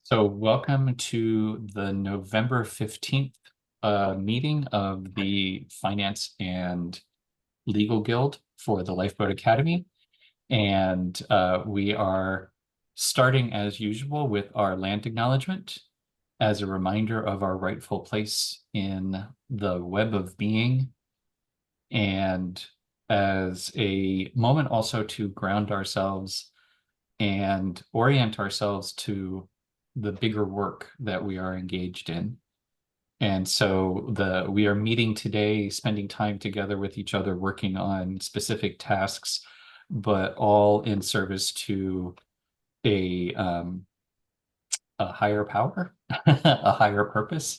So welcome to the November 15th meeting of the Finance and Legal Guild for the Lifeboat Academy. And we are starting as usual with our land acknowledgement as a reminder of our rightful place in the web of being, and as a moment also to ground ourselves and orient ourselves to the bigger work that we are engaged in. And so we are meeting today, spending time together with each other, working on specific tasks, but all in service to a higher power, a higher purpose,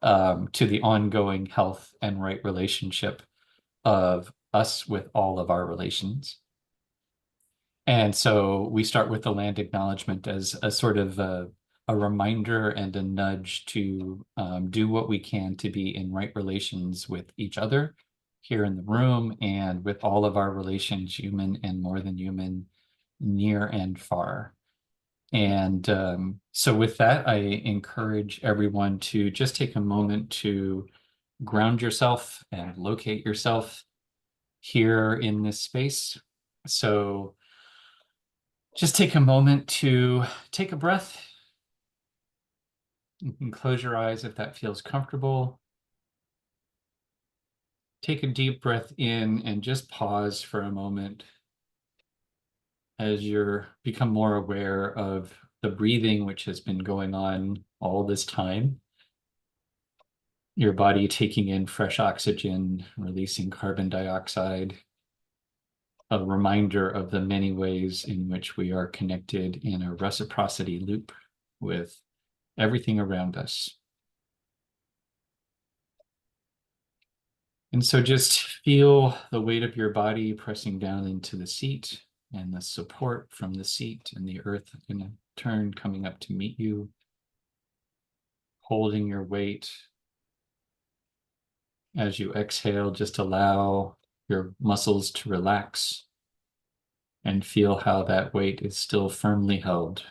to the ongoing health and right relationship of us with all of our relations. And so we start with the land acknowledgement as a sort of a reminder and a nudge to do what we can to be in right relations with each other here in the room and with all of our relations, human and more than human, near and far. And so with that, I encourage everyone to just take a moment to ground yourself and locate yourself here in this space. So just take a moment to take a breath. You can close your eyes if that feels comfortable. Take a deep breath in and just pause for a moment as you're become more aware of the breathing, which has been going on all this time. Your body taking in fresh oxygen, releasing carbon dioxide, a reminder of the many ways in which we are connected in a reciprocity loop with everything around us. And so just feel the weight of your body pressing down into the seat and the support from the seat and the earth in a turn coming up to meet you, holding your weight. As you exhale, just allow your muscles to relax and feel how that weight is still firmly held,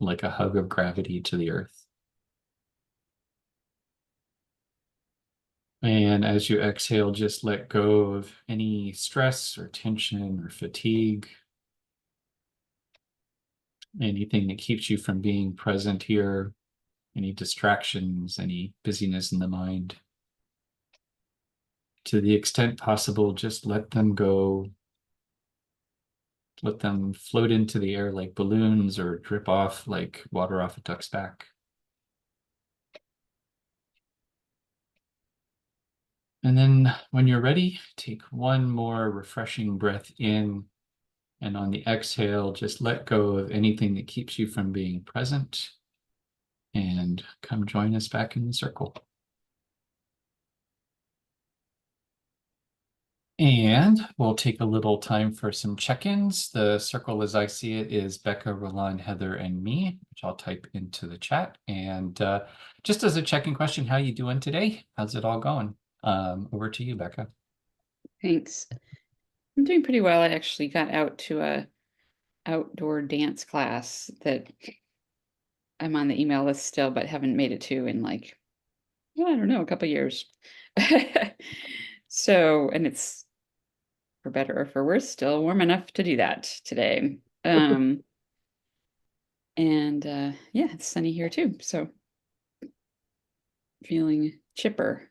like a hug of gravity to the earth. And as you exhale, just let go of any stress or tension or fatigue, anything that keeps you from being present here, any distractions, any busyness in the mind. To the extent possible, just let them go. Let them float into the air like balloons or drip off like water off a duck's back. And then when you're ready, take one more refreshing breath in. And on the exhale, just let go of anything that keeps you from being present. And come join us back in the circle. And we'll take a little time for some check-ins. The circle as I see it is Becca, Roland, Heather, and me, which I'll type into the chat. And just as a check-in question, how you doing today? How's it all going? Over to you, Becca. Thanks. I'm doing pretty well. I actually got out to a outdoor dance class that I'm on the email list still, but haven't made it to in like, well, I don't know, a couple years. So, and it's for better or for worse, still warm enough to do that today. And yeah, it's sunny here too. So feeling chipper.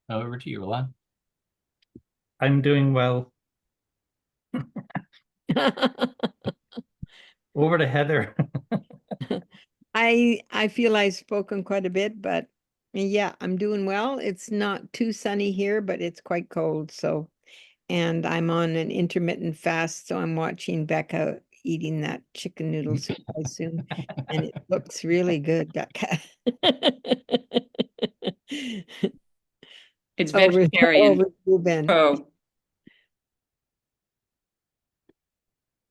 Over to you, Roland. I'm doing well. Over to Heather. I feel I've spoken quite a bit, but yeah, I'm doing well. It's not too sunny here, but it's quite cold. So, and I'm on an intermittent fast, so I'm watching Becca eating that chicken noodle soup, I assume, and it looks really good, Becca. It's Over vegetarian. to you, Ben. Oh,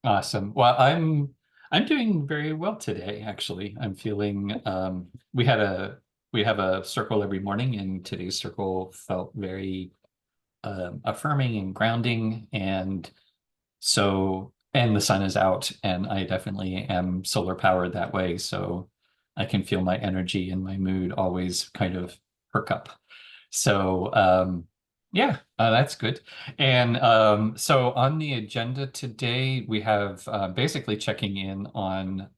Awesome. Well, I'm doing very well today, actually. I'm feeling we have a circle every morning, and today's circle felt very affirming and grounding. And so and the sun is out, and I definitely am solar powered that way, so I can feel my energy and my mood always kind of perk up. So yeah, that's good. And so on the agenda today, we have basically checking in on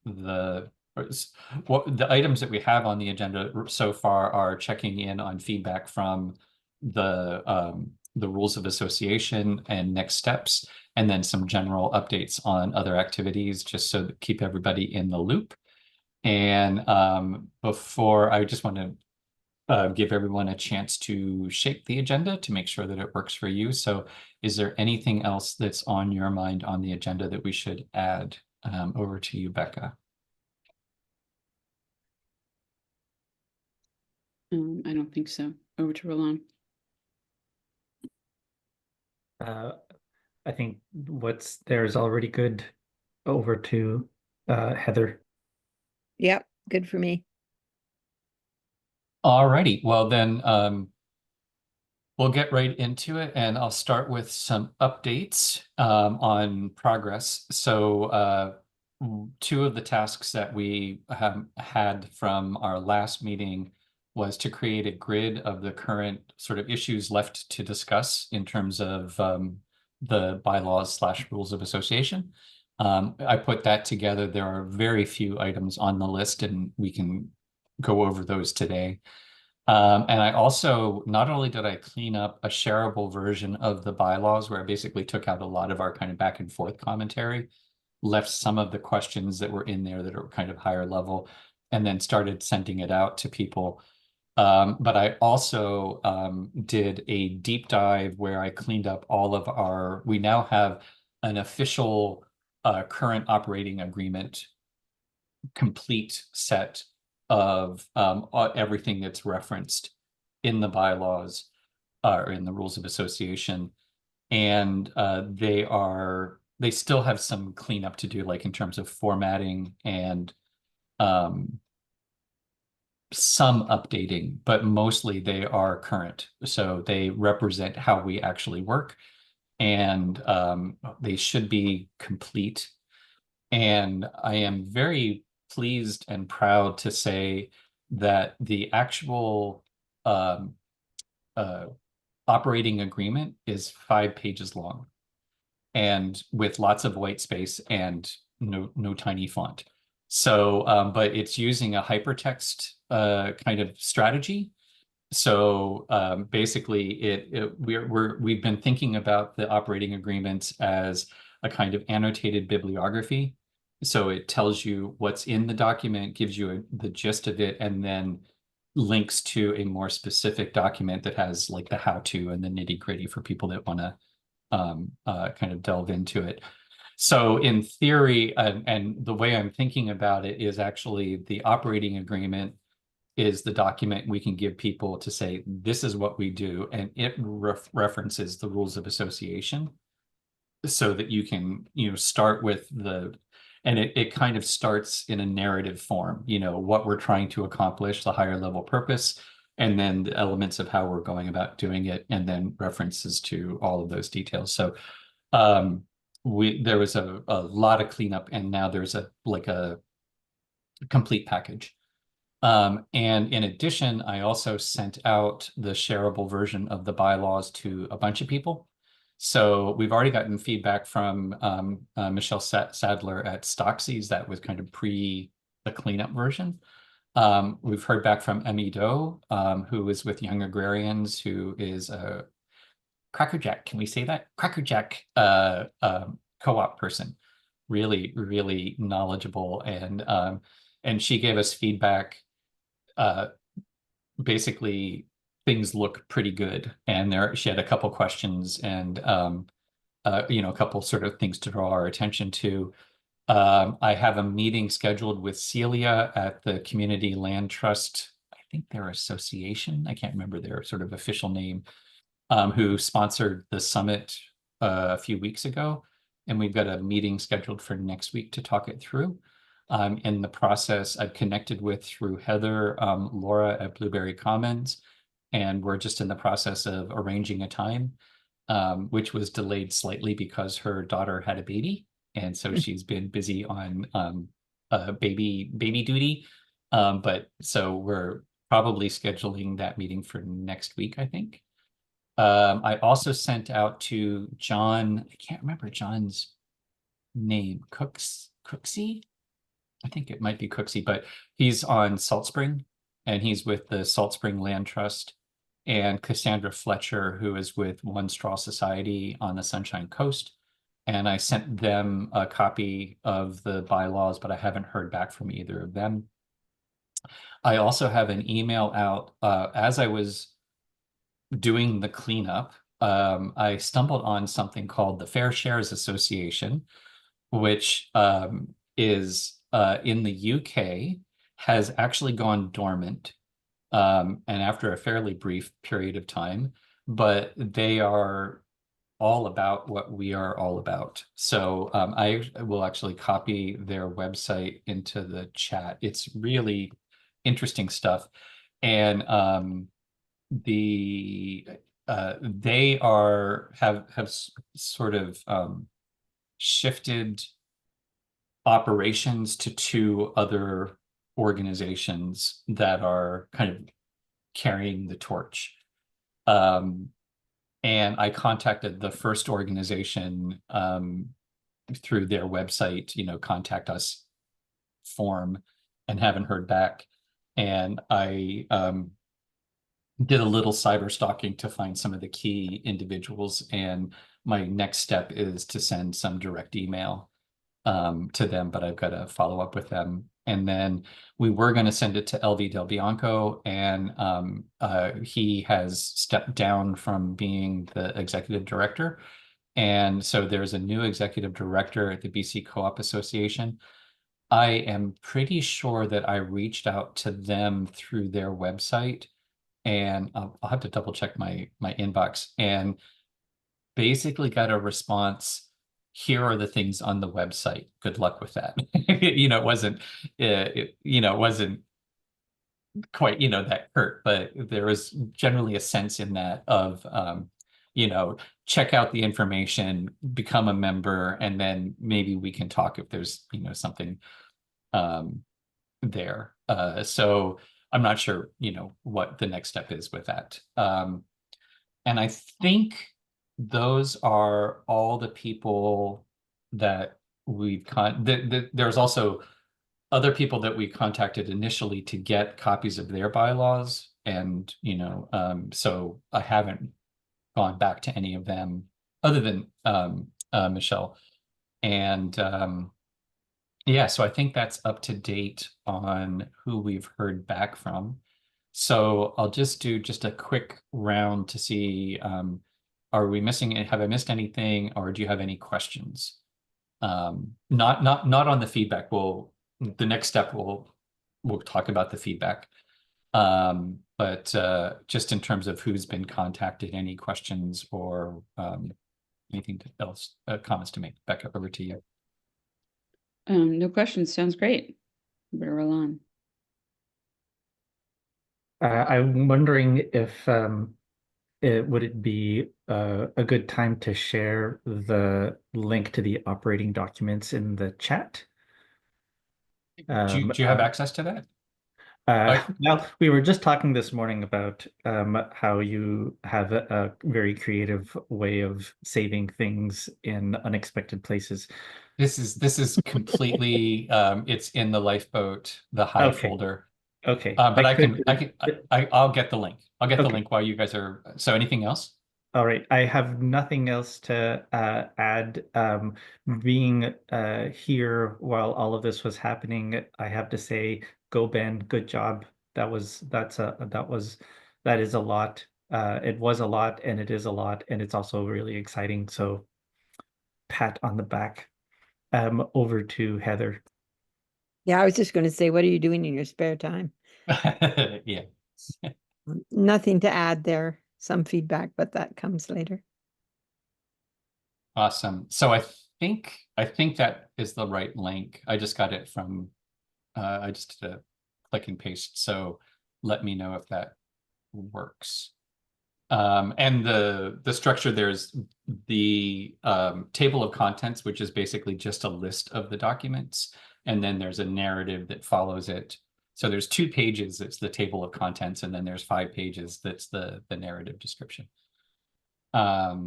what the items that we have on the agenda so far are checking in on feedback from the rules of association and next steps, and then some general updates on other activities, just so to keep everybody in the loop. And before, I just want to give everyone a chance to shape the agenda to make sure that it works for you. So is there anything else that's on your mind on the agenda that we should add? Over to you, Becca. I don't think so. Over to Roland. I think what's there is already good. Over to Heather. Yep, good for me. Alrighty, well then we'll get right into it, and I'll start with some updates on progress. So two of the tasks that we have had from our last meeting was to create a grid of the current sort of issues left to discuss in terms of the bylaws / rules of association. I put that together. There are very few items on the list, and we can go over those today. And I also, not only did I clean up a shareable version of the bylaws where I basically took out a lot of our kind of back and forth commentary, left some of the questions that were in there that are kind of higher level, and then started sending it out to people. But I also did a deep dive where I cleaned up all of we now have an official current operating agreement complete set of everything that's referenced in the bylaws or in the rules of association. And they still have some cleanup to do, like in terms of formatting and some updating, but mostly they are current. So they represent how we actually work, and they should be complete. And I am very pleased and proud to say that the actual operating agreement is 5 pages long, and with lots of white space and no tiny font. So, but it's using a hypertext kind of strategy. So basically, we've been thinking about the operating agreements as a kind of annotated bibliography. So it tells you what's in the document, gives you the gist of it, and then links to a more specific document that has like the how-to and the nitty-gritty for people that want to kind of delve into it. So in theory, and the way I'm thinking about it is actually the operating agreement is the document we can give people to say, this is what we do, and it references the rules of association, so that you can, start with and it kind of starts in a narrative form, what we're trying to accomplish, the higher level purpose, and then the elements of how we're going about doing it, and then references to all of those details. So there was a lot of cleanup, and now there's a complete package. And in addition, I also sent out the shareable version of the bylaws to a bunch of people. So we've already gotten feedback from Michelle Sadler at Stockseas. That was kind of the cleanup version. We've heard back from Emmy Doe, who is with Young Agrarians, who is a crackerjack. Can we say that? Crackerjack co-op person. Really, really knowledgeable. And she gave us feedback. Basically, things look pretty good, and she had a couple questions and a couple sort of things to draw our attention to. I have a meeting scheduled with Celia at the Community Land Trust, I think their association, I can't remember their sort of official name, who sponsored the summit a few weeks ago, and we've got a meeting scheduled for next week to talk it through. In the process, I've connected with, through Heather, Laura at Blueberry Commons, and we're just in the process of arranging a time, which was delayed slightly because her daughter had a baby. and so she's been busy on baby duty. But so we're probably scheduling that meeting for next week, I think. I also sent out to John, I can't remember John's name, Cooksey? I think it might be Cooksey, but he's on Salt Spring, and he's with the Salt Spring Land Trust, and Cassandra Fletcher, who is with One Straw Society on the Sunshine Coast. And I sent them a copy of the bylaws, but I haven't heard back from either of them. I also have an email out as I was doing the cleanup. I stumbled on something called the Fair Shares Association, which is in the UK, has actually gone dormant, and after a fairly brief period of time, but they are all about what we are all about. So I will actually copy their website into the chat. It's really interesting stuff. And they have sort of shifted operations to two other organizations that are kind of carrying the torch. And I contacted the first organization through their website, contact us form, and haven't heard back. And I did a little cyber stalking to find some of the key individuals. And my next step is to send some direct email to them, but I've got to follow up with them. And then we were going to send it to LV Del Bianco, and he has stepped down from being the executive director. And so there's a new executive director at the BC Co-op Association. I am pretty sure that I reached out to them through their website, and I'll have to double check my inbox, and basically got a response. Here are the things on the website. Good luck with that. It wasn't quite, that hurt, but there was generally a sense in that of, check out the information, become a member, and then maybe we can talk if there's, something there. So I'm not sure, what the next step is with that. And I think those are all the people that we've there's also other people that we contacted initially to get copies of their bylaws. And, so I haven't gone back to any of them other than Michelle. And yeah, so I think that's up to date on who we've heard back from. So I'll just do a quick round to see, are we missing, have I missed anything, or do you have any questions? Not on the feedback. The next step we'll talk about the feedback. But just in terms of who's been contacted, any questions or anything else, comments to make. Becca, over to you. No questions. Sounds great. Better roll on. I'm wondering if would it be a good time to share the link to the operating documents in the chat? Do you have access to that? Well, we were just talking this morning about how you have a very creative way of saving things in unexpected places. This is completely it's in the Lifeboat, the Hive folder. Okay. But I'll get the link. I'll get the link while you guys are. So anything else? All right. I have nothing else to add. Being here while all of this was happening, I have to say, go Ben, good job. That is a lot. It was a lot, and it is a lot, and it's also really exciting. So pat on the back. Over to Heather. Yeah, I was just going to say, what are you doing in your spare time? Yeah. Nothing to add there. Some feedback, but that comes later. Awesome. So I think that is the right link. I just got it from I just did a click and paste. So let me know if that works. And the structure, there's the table of contents, which is basically just a list of the documents, and then there's a narrative that follows it. So there's 2 pages, it's the table of contents, and then there's 5 pages, that's the narrative description. All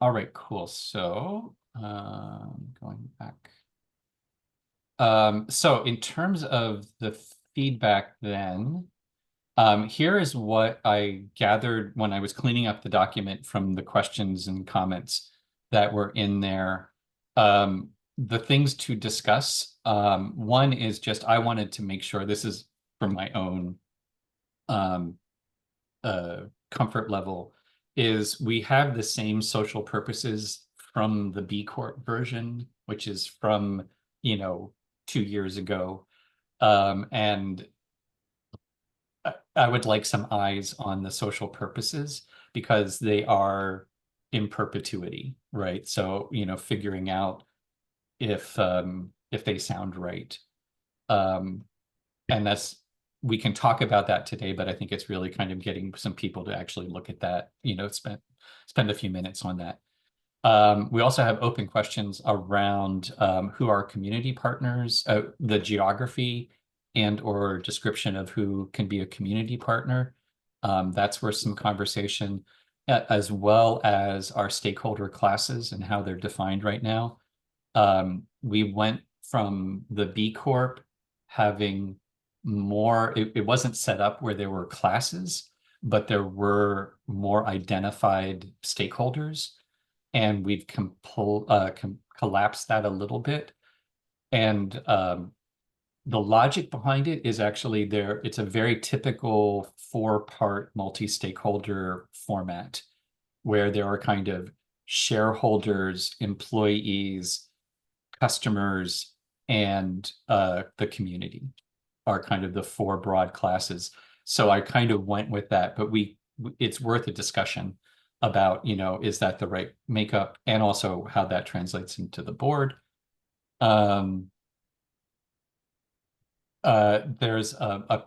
right, cool. So going back. So in terms of the feedback then, here is what I gathered when I was cleaning up the document from the questions and comments that were in there. The things to discuss, one is just I wanted to make sure, this is from my own comfort level, is we have the same social purposes from the B Corp version, which is from, 2 years ago. And I would like some eyes on the social purposes because they are in perpetuity, right? So, figuring out if they sound right. And we can talk about that today, but I think it's really kind of getting some people to actually look at that, spend a few minutes on that. We also have open questions around who are community partners, the geography and or description of who can be a community partner. That's worth some conversation, as well as our stakeholder classes and how they're defined right now. We went from the B Corp having more, it wasn't set up where there were classes, but there were more identified stakeholders. And we've collapsed that a little bit. And the logic behind it is actually it's a very typical 4-part multi-stakeholder format where there are kind of shareholders, employees, customers, and the community are kind of the 4 broad classes. So I kind of went with that, but it's worth a discussion about, is that the right makeup, and also how that translates into the board. There's a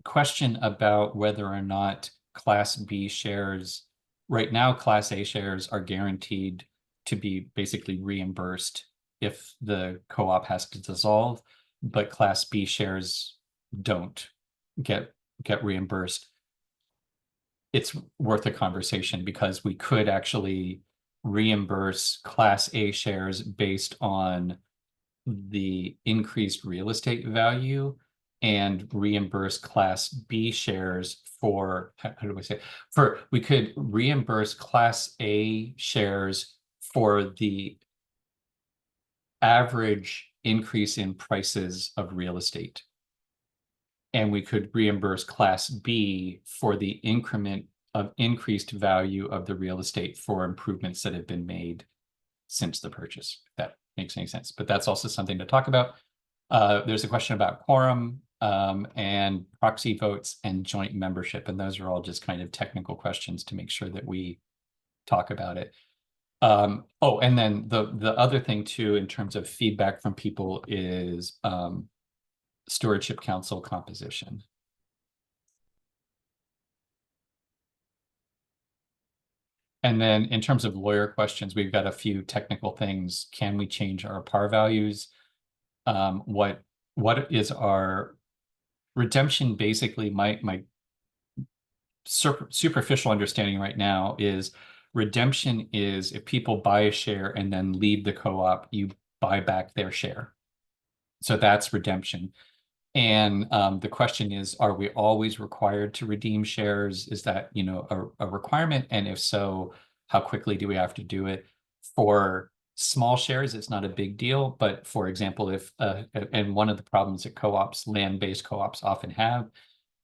question about whether or not Class B shares, right now, Class A shares are guaranteed to be basically reimbursed if the co-op has to dissolve, but Class B shares don't get reimbursed. It's worth a conversation because we could actually reimburse Class A shares based on the increased real estate value and reimburse Class B shares for, how do I say, we could reimburse Class A shares for the average increase in prices of real estate. And we could reimburse Class B for the increment of increased value of the real estate for improvements that have been made since the purchase, if that makes any sense. But that's also something to talk about. There's a question about quorum and proxy votes and joint membership. And those are all just kind of technical questions to make sure that we talk about it. Oh, and then the other thing too, in terms of feedback from people, is Stewardship Council composition. And then in terms of lawyer questions, we've got a few technical things. Can we change our par values? What is our redemption? Basically, my superficial understanding right now is redemption is if people buy a share and then leave the co-op, you buy back their share. So that's redemption. And the question is, are we always required to redeem shares? Is that, a requirement? And if so, how quickly do we have to do it? For small shares, it's not a big deal. But for example, and one of the problems that co-ops, land-based co-ops often have,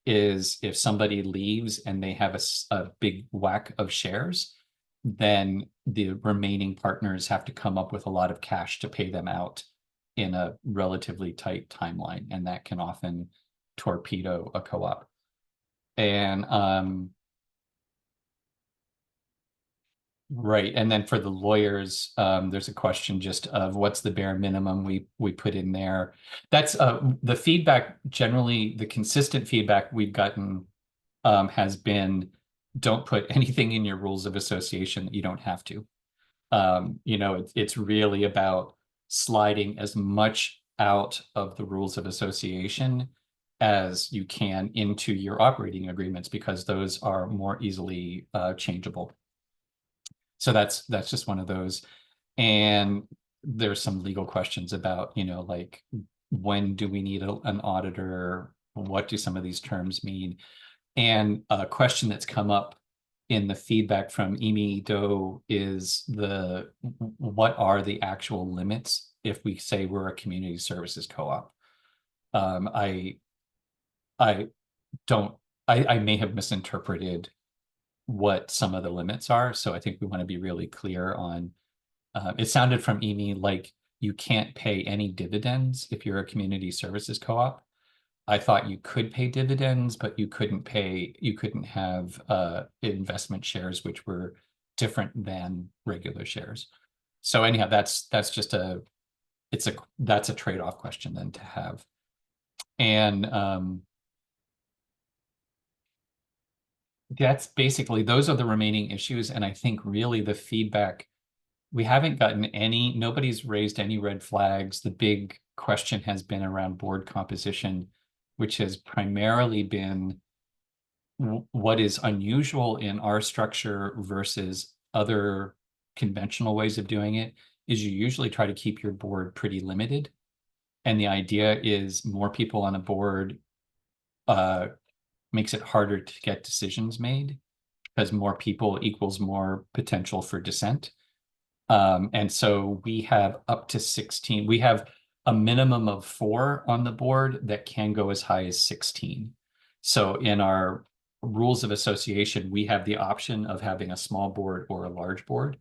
is if somebody leaves and they have a big whack of shares, then the remaining partners have to come up with a lot of cash to pay them out in a relatively tight timeline, and that can often torpedo a co-op. And right, and then for the lawyers, there's a question just of what's the bare minimum we put in there. That's the feedback, generally the consistent feedback we've gotten has been, don't put anything in your rules of association that you don't have to. You know, it's really about sliding as much out of the rules of association as you can into your operating agreements, because those are more easily changeable. So that's just one of those. And there's some legal questions about, you know, like, when do we need an auditor? What do some of these terms mean? And a question that's come up in the feedback from Amy Doe is what are the actual limits if we say we're a community services co-op? I don't, I may have misinterpreted what some of the limits are. So I think we want to be really clear on, it sounded from Amy like you can't pay any dividends if you're a community services co-op. I thought you could pay dividends, but you couldn't have investment shares, which were different than regular shares. So anyhow, that's just that's a trade-off question then to have. And that's basically, those are the remaining issues. And I think really the feedback, we haven't gotten nobody's raised any red flags. The big question has been around board composition, which has primarily been what is unusual in our structure versus other conventional ways of doing it is you usually try to keep your board pretty limited. And the idea is more people on a board makes it harder to get decisions made, because more people equals more potential for dissent. And so we have up to 16. We have a minimum of 4 on the board that can go as high as 16. So in our rules of association, we have the option of having a small board or a large board.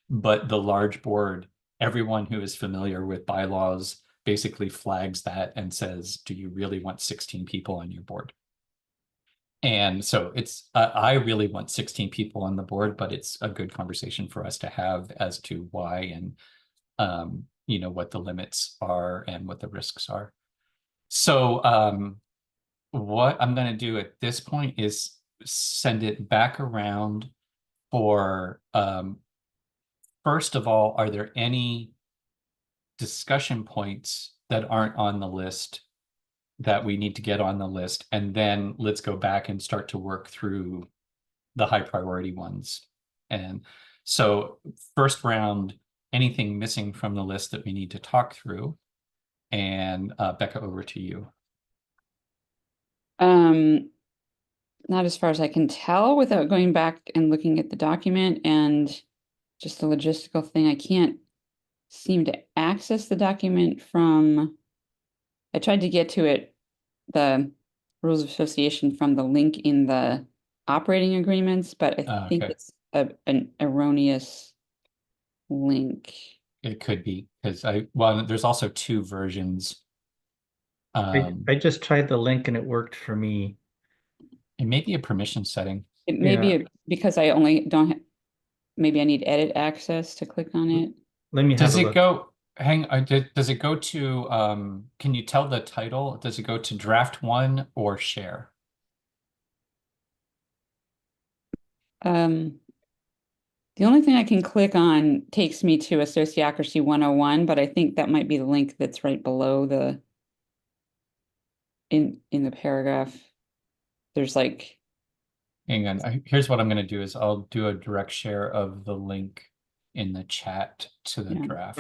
But the large board, everyone who is familiar with bylaws basically flags that and says, do you really want 16 people on your board? And so it's, I really want 16 people on the board, but it's a good conversation for us to have as to why and, you know, what the limits are and what the risks are. So what I'm going to do at this point is send it back around for, first of all, are there any discussion points that aren't on the list that we need to get on the list? And then let's go back and start to work through the high priority ones. And so first round, anything missing from the list that we need to talk through? And Becca, over to you. Not as far as I can tell without going back and looking at the document, and just the logistical thing. I can't seem to access the document from, I tried to get to it, the rules of association, from the link in the operating agreements, but I think Okay. it's an erroneous link. It could be, because well, there's also 2 versions. I just tried the link and it worked for me. It may be a permission setting. It may Yeah. be because I only don't maybe I need edit access to click on it. Let me have Does a it look. go, does it go to, can you tell the title? Does it go to draft 1 or share? The only thing I can click on takes me to a Sociocracy 101, but I think that might be the link that's right below the in the paragraph. There's like, Hang on, here's what I'm going to do is I'll do a direct share of the link in the chat to the Yeah. draft.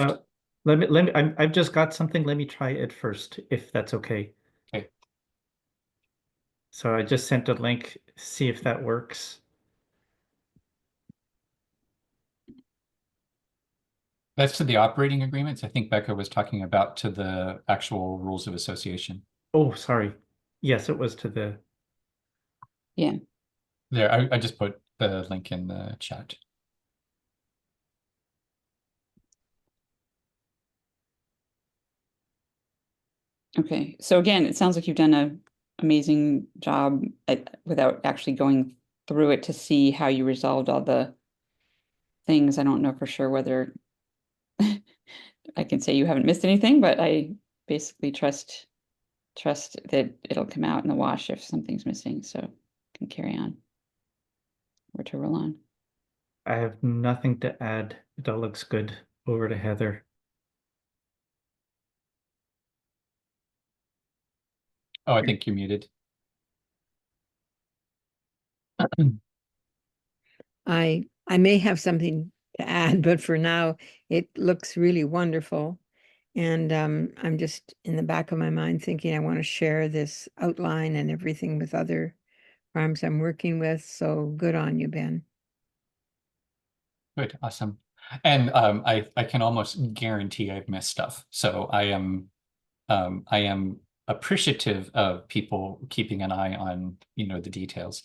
I've just got something. Let me try it first, if that's okay. Okay. So I just sent a link, see if that works. That's to the operating agreements. I think Becca was talking about to the actual rules of association. Oh, sorry. Yes, it was to the, yeah. There, I just put the link in the chat. Okay. So again, it sounds like you've done an amazing job without actually going through it to see how you resolved all the things. I don't know for sure whether I can say you haven't missed anything, but I basically trust that it'll come out in the wash if something's missing. So can carry on or to roll on. I have nothing to add. It all looks good. Over to Heather. Oh, I think you're muted. I may have something to add, but for now, it looks really wonderful. And I'm just in the back of my mind thinking I want to share this outline and everything with other farms I'm working with. So good on you, Ben. Good, awesome. And I can almost guarantee I've missed stuff. So I am appreciative of people keeping an eye on, the details.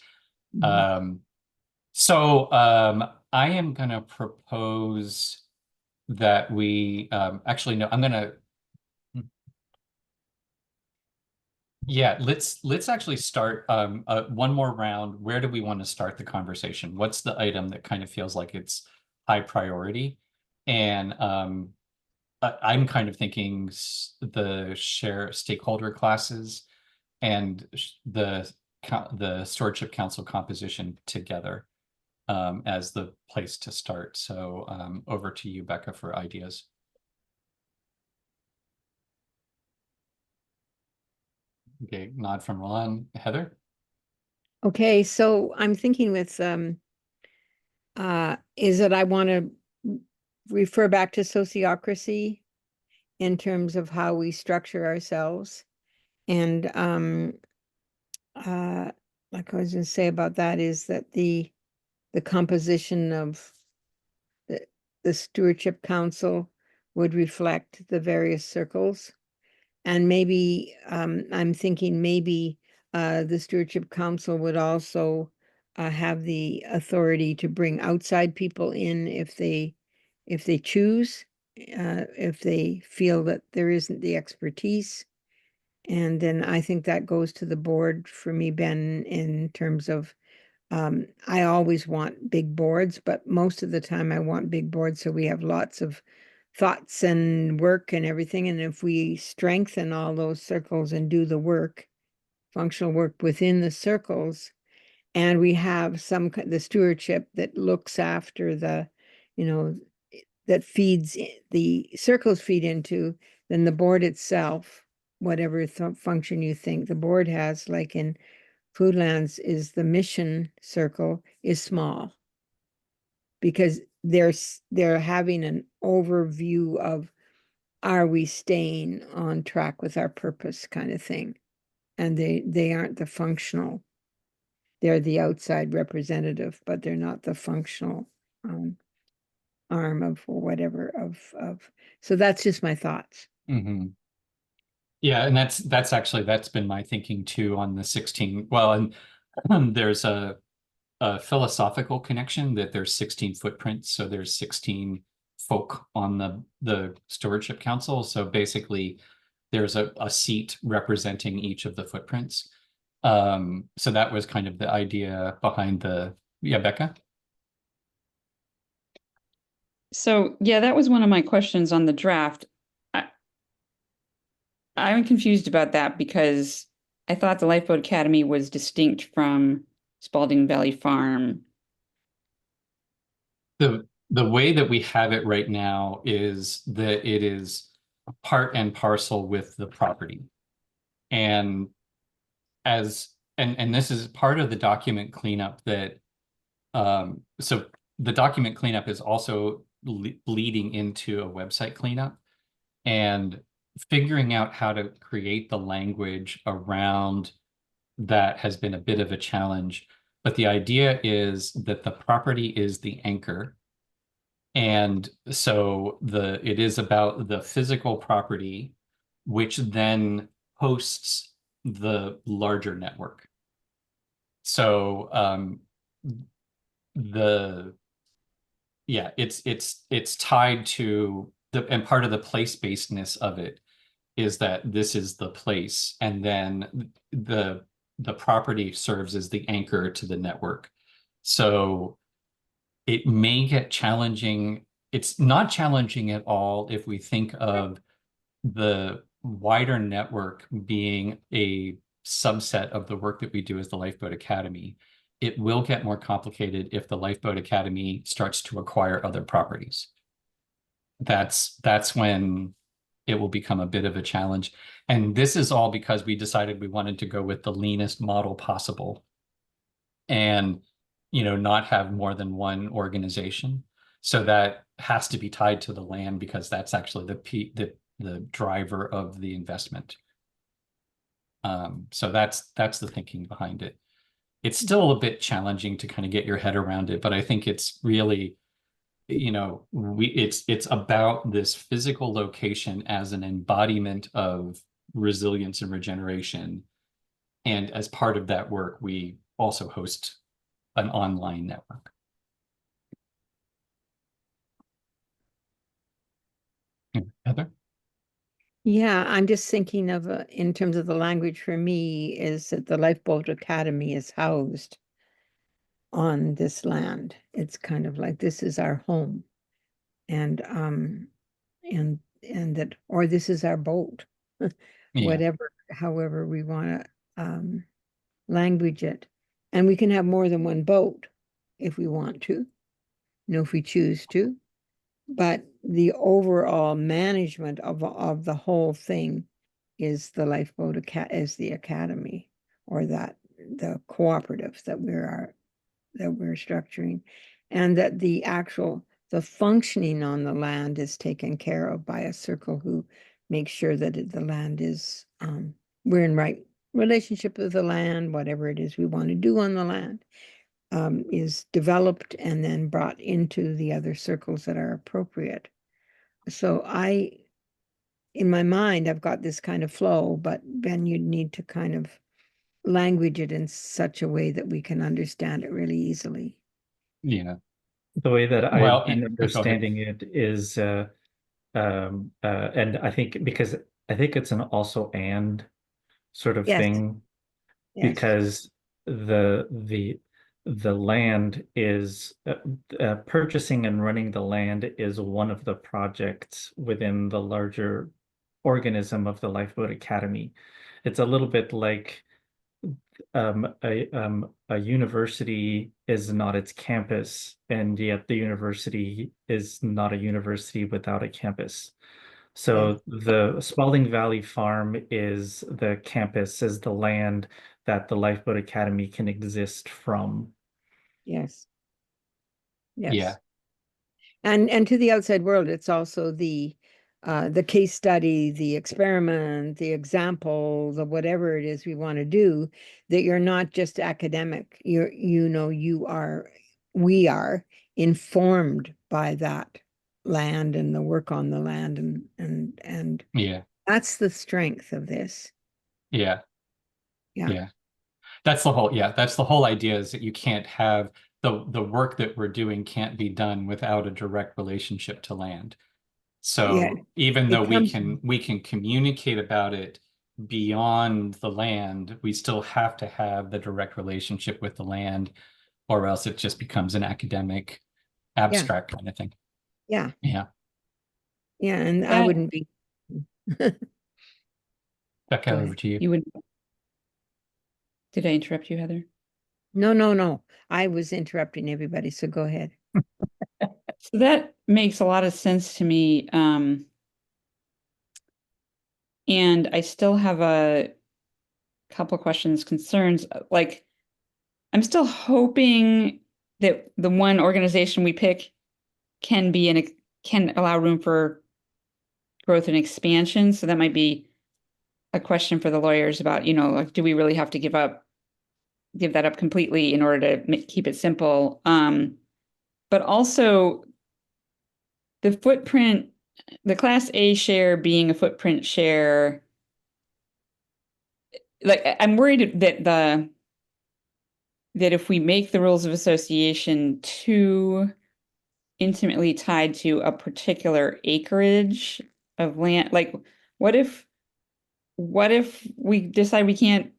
So I am gonna propose that we actually no, I'm gonna yeah, let's actually start one more round. Where do we want to start the conversation? What's the item that kind of feels like it's high priority? And I'm kind of thinking the stakeholder classes and the stewardship council composition together as the place to start. So over to you, Becca, for ideas. Okay, nod from Ron. Heather? Okay, so I'm thinking with is that I want to refer back to sociocracy in terms of how we structure ourselves. And like I was going to say about that is that the composition of the stewardship council would reflect the various circles. And maybe I'm thinking maybe the stewardship council would also have the authority to bring outside people in if they choose, if they feel that there isn't the expertise. And then I think that goes to the board for me, Ben, in terms of I always want big boards, but most of the time I want big boards so we have lots of thoughts and work and everything. And if we strengthen all those circles and do the work, functional work within the circles, and we have the stewardship that looks after the, that feeds the circles feed into, then the board itself, whatever function you think the board has, like in Foodlands, is the mission circle is small because they're having an overview of, are we staying on track with our purpose kind of thing. And they aren't the functional, they're the outside representative, but they're not the functional arm of or whatever of so that's just my thoughts. Mm-hmm. Yeah, and that's been my thinking too on the 16. Well, and there's a philosophical connection that there's 16 footprints, so there's 16 folk on the stewardship council. So basically, there's a seat representing each of the footprints. So that was kind of the idea behind Becca. So yeah, that was one of my questions on the draft. I'm confused about that because I thought the Lifeboat Academy was distinct from Spalding Valley Farm. The way that we have it right now is that it is part and parcel with the property. And this is part of the document cleanup that so the document cleanup is also bleeding into a website cleanup, and figuring out how to create the language around that has been a bit of a challenge. But the idea is that the property is the anchor. And so it is about the physical property, which then hosts the larger network. So it's tied to and part of the place-basedness of it is that this is the place, and then the property serves as the anchor to the network. So it may get challenging. It's not challenging at all if we think of the wider network being a subset of the work that we do as the Lifeboat Academy. It will get more complicated if the Lifeboat Academy starts to acquire other properties. That's when it will become a bit of a challenge. And this is all because we decided we wanted to go with the leanest model possible and, not have more than one organization. So that has to be tied to the land because that's actually the driver of the investment. So that's the thinking behind it. It's still a bit challenging to kind of get your head around it, but I think it's really, it's about this physical location as an embodiment of resilience and regeneration. And as part of that work, we also host an online network. Heather? Yeah, I'm just thinking of, in terms of the language for me, is that the Lifeboat Academy is housed on this land. It's kind of like this is our home. And that, or this is our boat, Yeah. whatever, however we want to language it. And we can have more than one boat if we want to, if we choose to. But the overall management of the whole thing is the Lifeboat is the academy, or that the cooperative that we're structuring, and that the functioning on the land is taken care of by a circle who makes sure that the land is we're in right relationship with the land, whatever it is we want to do on the land is developed and then brought into the other circles that are appropriate. So in my mind, I've got this kind of flow, but Ben, you'd need to kind of language it in such a way that we can understand it really easily. Yeah. The way that Well, I've been go ahead. understanding it is, and I think because I think it's an also and sort of Yes. thing, Yes. because the land is purchasing and running the land is one of the projects within the larger organism of the Lifeboat Academy. It's a little bit like a university is not its campus, and yet the university is not a university without a campus. So the Spalding Valley Farm is the campus, is the land that the Lifeboat Academy can exist from. Yes. Yes. Yeah. And to the outside world, it's also the case study, the experiment, the example, the whatever it is we want to do, that you're not just academic. We are informed by that land and the work on the land, and Yeah. that's the strength of this. Yeah. Yeah. Yeah. That's the whole idea, is that you can't have the work that we're doing can't be done without a direct relationship to land. So Yeah, even it though comes- we can communicate about it beyond the land, we still have to have the direct relationship with the land, or else it just becomes an academic, abstract kind of thing. Yeah. Yeah. Yeah, and I wouldn't be. Becca, Go over ahead. to you. You would. Did I interrupt you, Heather? No. I was interrupting everybody, so go ahead. So that makes a lot of sense to me. And I still have a couple questions, concerns. Like, I'm still hoping that the one organization we pick can allow room for growth and expansion. So that might be a question for the lawyers about, like, do we really have to give that up completely in order to keep it simple? But also the footprint, the Class A share being a footprint share, like, I'm worried that if we make the rules of association too intimately tied to a particular acreage of land, like, what if we decide we can't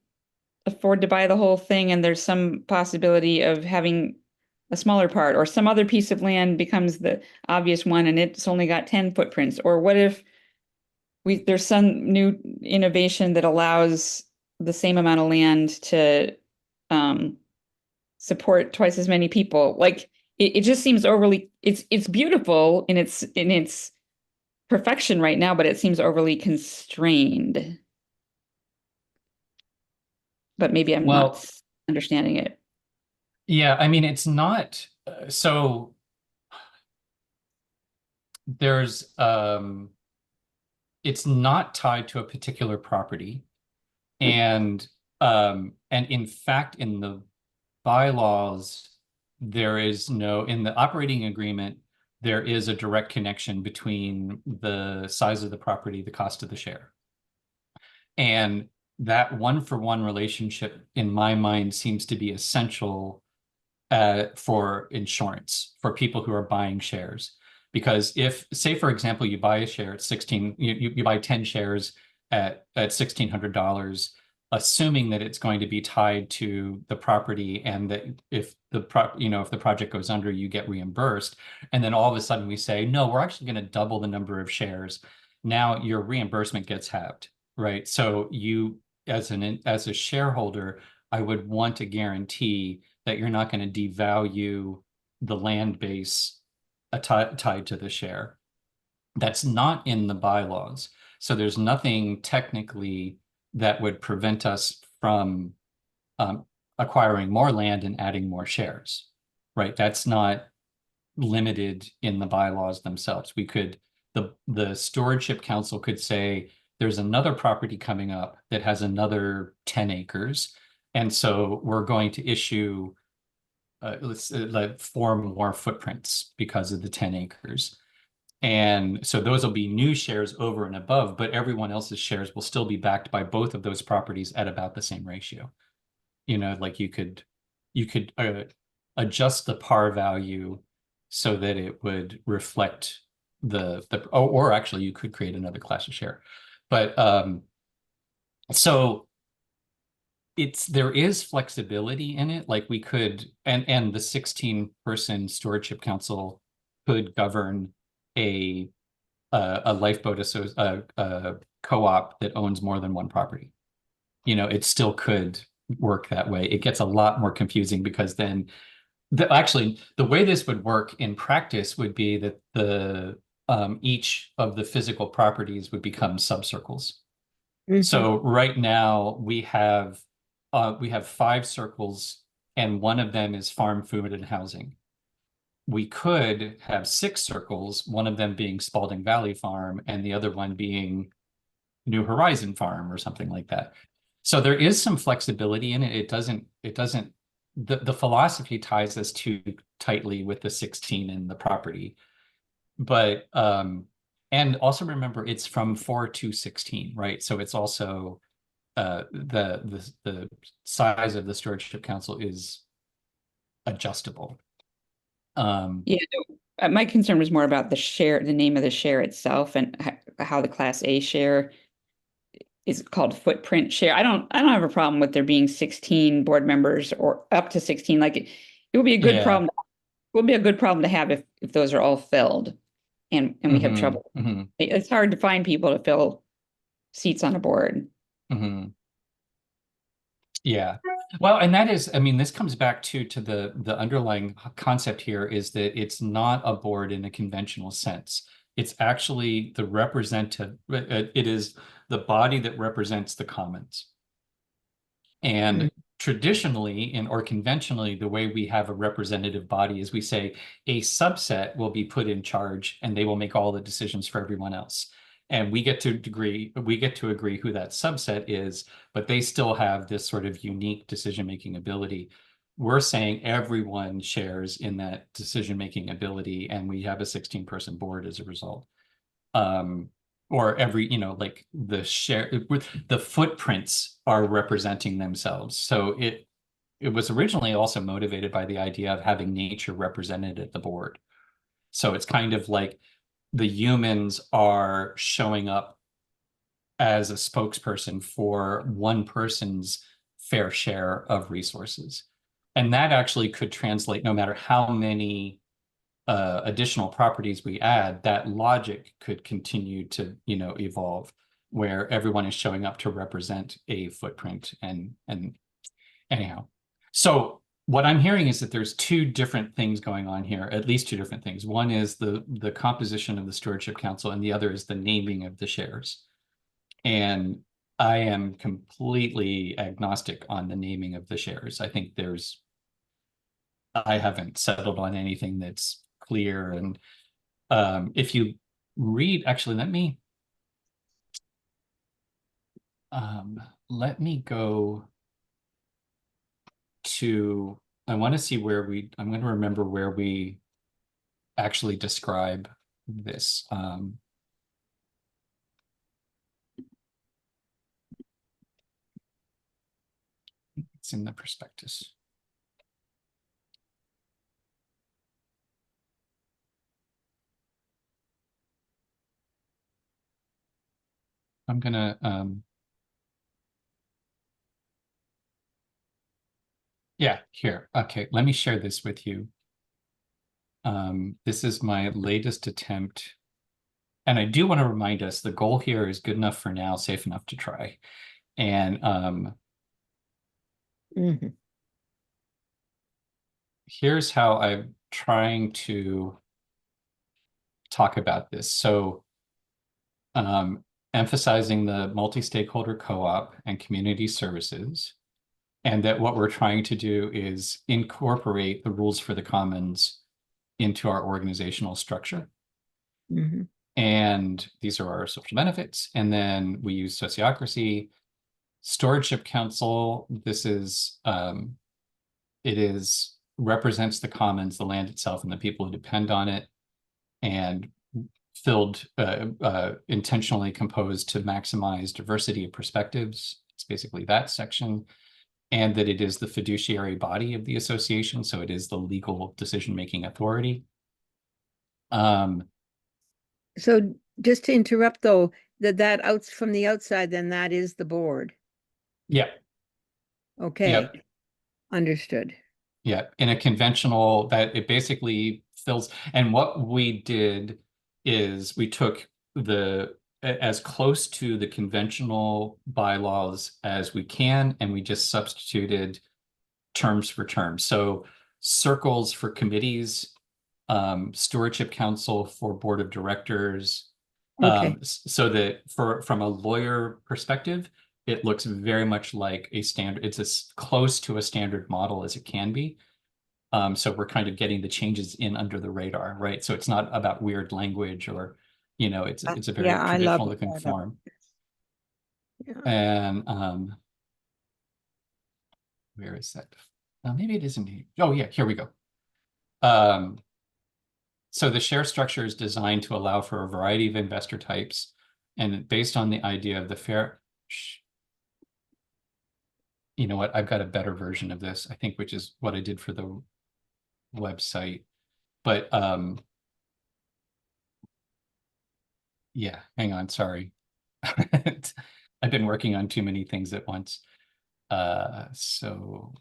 afford to buy the whole thing and there's some possibility of having a smaller part, or some other piece of land becomes the obvious one and it's only got 10 footprints? Or what if there's some new innovation that allows the same amount of land to support twice as many people. Like it just seems overly, it's beautiful in its perfection right now, but it seems overly constrained. But maybe I'm Well, not understanding it. yeah, I mean, it's not, so there's, it's not tied to a particular property. And in fact, in the bylaws, there is no, in the operating agreement, there is a direct connection between the size of the property, the cost of the share. And that one-for-one relationship, in my mind, seems to be essential for insurance for people who are buying shares. Because if, say, for example, you buy a share at 16, you buy 10 shares at $1,600, assuming that it's going to be tied to the property, and that if the project goes under, you get reimbursed. And then all of a sudden we say, no, we're actually going to double the number of shares. Now your reimbursement gets halved, right? So you, as a shareholder, I would want to guarantee that you're not going to devalue the land base tied to the share. That's not in the bylaws. So there's nothing technically that would prevent us from acquiring more land and adding more shares, right? That's not limited in the bylaws themselves. We could, the stewardship council could say, there's another property coming up that has another 10 acres. And so we're going to issue, like 4 more footprints because of the 10 acres. And so those will be new shares over and above, but everyone else's shares will still be backed by both of those properties at about the same ratio. Like you could adjust the par value so that it would reflect or actually you could create another class of share. But so there is flexibility in it. Like we could, and the 16-person stewardship council could govern a lifeboat co-op that owns more than one property. It still could work that way. It gets a lot more confusing because then actually the way this would work in practice would be that each of the physical properties would become subcircles. So right now we have 5 circles, and one of them is farm, food, and housing. We could have 6 circles, one of them being Spalding Valley Farm and the other one being New Horizon Farm or something like that. So there is some flexibility in it. The philosophy ties us too tightly with the 16 and the property. But and also remember, it's from 4 to 16, right? So it's also the size of the stewardship council is adjustable. Yeah, no, my concern was more about the name of the share itself, and how the Class A share is called footprint share. I don't have a problem with there being 16 board members or up to 16. Like it would be a good problem. It would be a good problem to have if those are all filled, and we have trouble. It's hard to find people to fill seats on a board. Yeah. Well, and that is, I mean, this comes back to the underlying concept here is that it's not a board in a conventional sense. It's actually the representative, it is the body that represents the commons. And traditionally or conventionally, the way we have a representative body is we say a subset will be put in charge and they will make all the decisions for everyone else. And we get to agree who that subset is, but they still have this sort of unique decision-making ability. We're saying everyone shares in that decision-making ability, and we have a 16-person board as a result. Or every, like the footprints are representing themselves. So it was originally also motivated by the idea of having nature represented at the board. So it's kind of like the humans are showing up as a spokesperson for one person's fair share of resources. And that actually could translate no matter how many additional properties we add, that logic could continue to, evolve. where everyone is showing up to represent a footprint and anyhow. So what I'm hearing is that there's two different things going on here, at least two different things. One is the composition of the Stewardship Council, and the other is the naming of the shares. And I am completely agnostic on the naming of the shares. I think I haven't settled on anything that's clear. And if you read, actually, let me go to, I want to see where I'm going to remember where we actually describe this. It's in the prospectus. I'm gonna, yeah, here. Okay, let me share this with you. This is my latest attempt. And I do want to remind us the goal here is good enough for now, safe enough to try. And here's how I'm trying to talk about this. So emphasizing the multi-stakeholder co-op and community services, and that what we're trying to do is incorporate the rules for the commons into our organizational structure. And these are our social benefits. And then we use sociocracy. Stewardship Council, this is, represents the commons, the land itself, and the people who depend on it, and intentionally composed to maximize diversity of perspectives. It's basically that section. And that it is the fiduciary body of the association, so it is the legal decision-making authority. So just to interrupt though, that out from the outside, then that is the board. Yeah. Okay. Yep. Understood. Yeah, in a conventional, that it basically fills. And what we did is we took as close to the conventional bylaws as we can, and we just substituted terms for terms. So circles for committees, stewardship council for board of directors. Okay. So that from a lawyer perspective, it looks very much like a standard. It's as close to a standard model as it can be. So we're kind of getting the changes in under the radar, right? So it's not about weird language or, it's a very traditional looking form. Yeah. And where is that? Maybe it isn't here. Oh yeah, here we go. So the share structure is designed to allow for a variety of investor types, and based on the idea of the fair. You know what? I've got a better version of this, I think, which is what I did for the website. But yeah, hang on, sorry. I've been working on too many things at once. So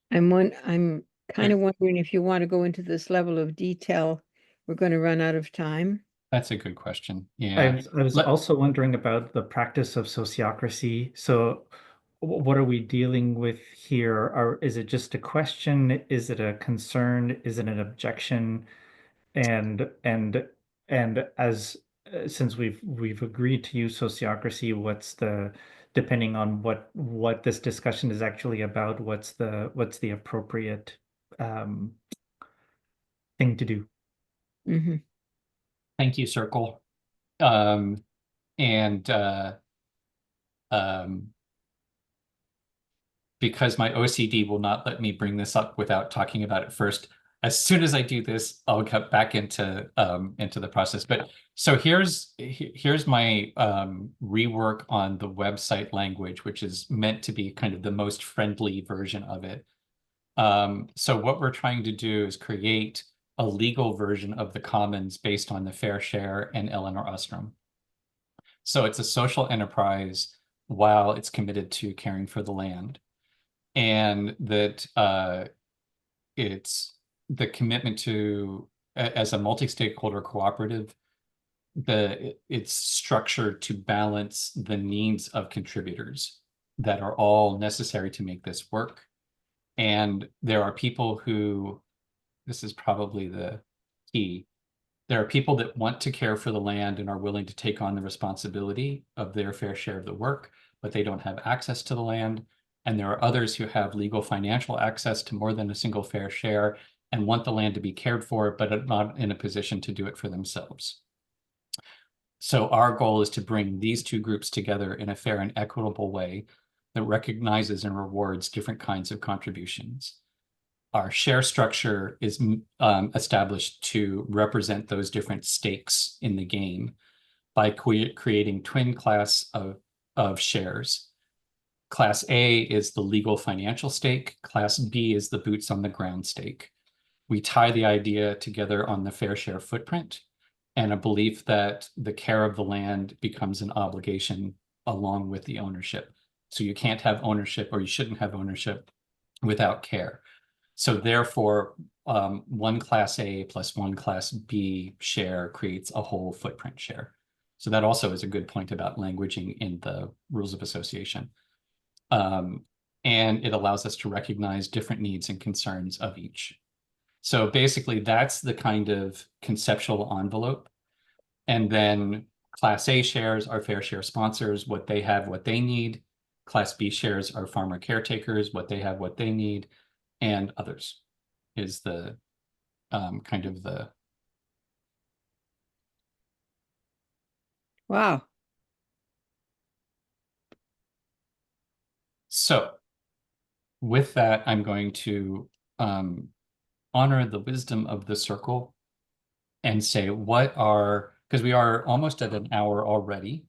I'm kind of wondering if you want to go into this level of detail, we're going to run out of time. that's a good question. Yeah. I was also wondering about the practice of sociocracy. So what are we dealing with here? Is it just a question? Is it a concern? Is it an objection? And as since we've agreed to use sociocracy, depending on what this discussion is actually about, what's the appropriate thing to do? Thank you, Circle. Because my OCD will not let me bring this up without talking about it first. As soon as I do this, I'll get back into the process. But so here's my rework on the website language, which is meant to be kind of the most friendly version of it. So what we're trying to do is create a legal version of the commons based on the fair share and Eleanor Ostrom. So it's a social enterprise while it's committed to caring for the land. and that it's the commitment to, as a multi-stakeholder cooperative, it's structured to balance the needs of contributors that are all necessary to make this work. And there are people who, this is probably the key, there are people that want to care for the land and are willing to take on the responsibility of their fair share of the work, but they don't have access to the land. And there are others who have legal financial access to more than a single fair share and want the land to be cared for, but are not in a position to do it for themselves. So our goal is to bring these two groups together in a fair and equitable way that recognizes and rewards different kinds of contributions. Our share structure is established to represent those different stakes in the game by creating twin class of shares. Class A is the legal financial stake. Class B is the boots on the ground stake. We tie the idea together on the fair share footprint and a belief that the care of the land becomes an obligation along with the ownership. So you can't have ownership, or you shouldn't have ownership, without care. So therefore, one Class A plus one Class B share creates a whole footprint share. So that also is a good point about languaging in the rules of association. And it allows us to recognize different needs and concerns of each. So basically, that's the kind of conceptual envelope. And then Class A shares are fair share sponsors, what they have, what they need. Class B shares are farmer caretakers, what they have, what they need, and others is the kind of the. Wow. So with that, I'm going to honor the wisdom of the circle and say what are, because we are almost at an hour already.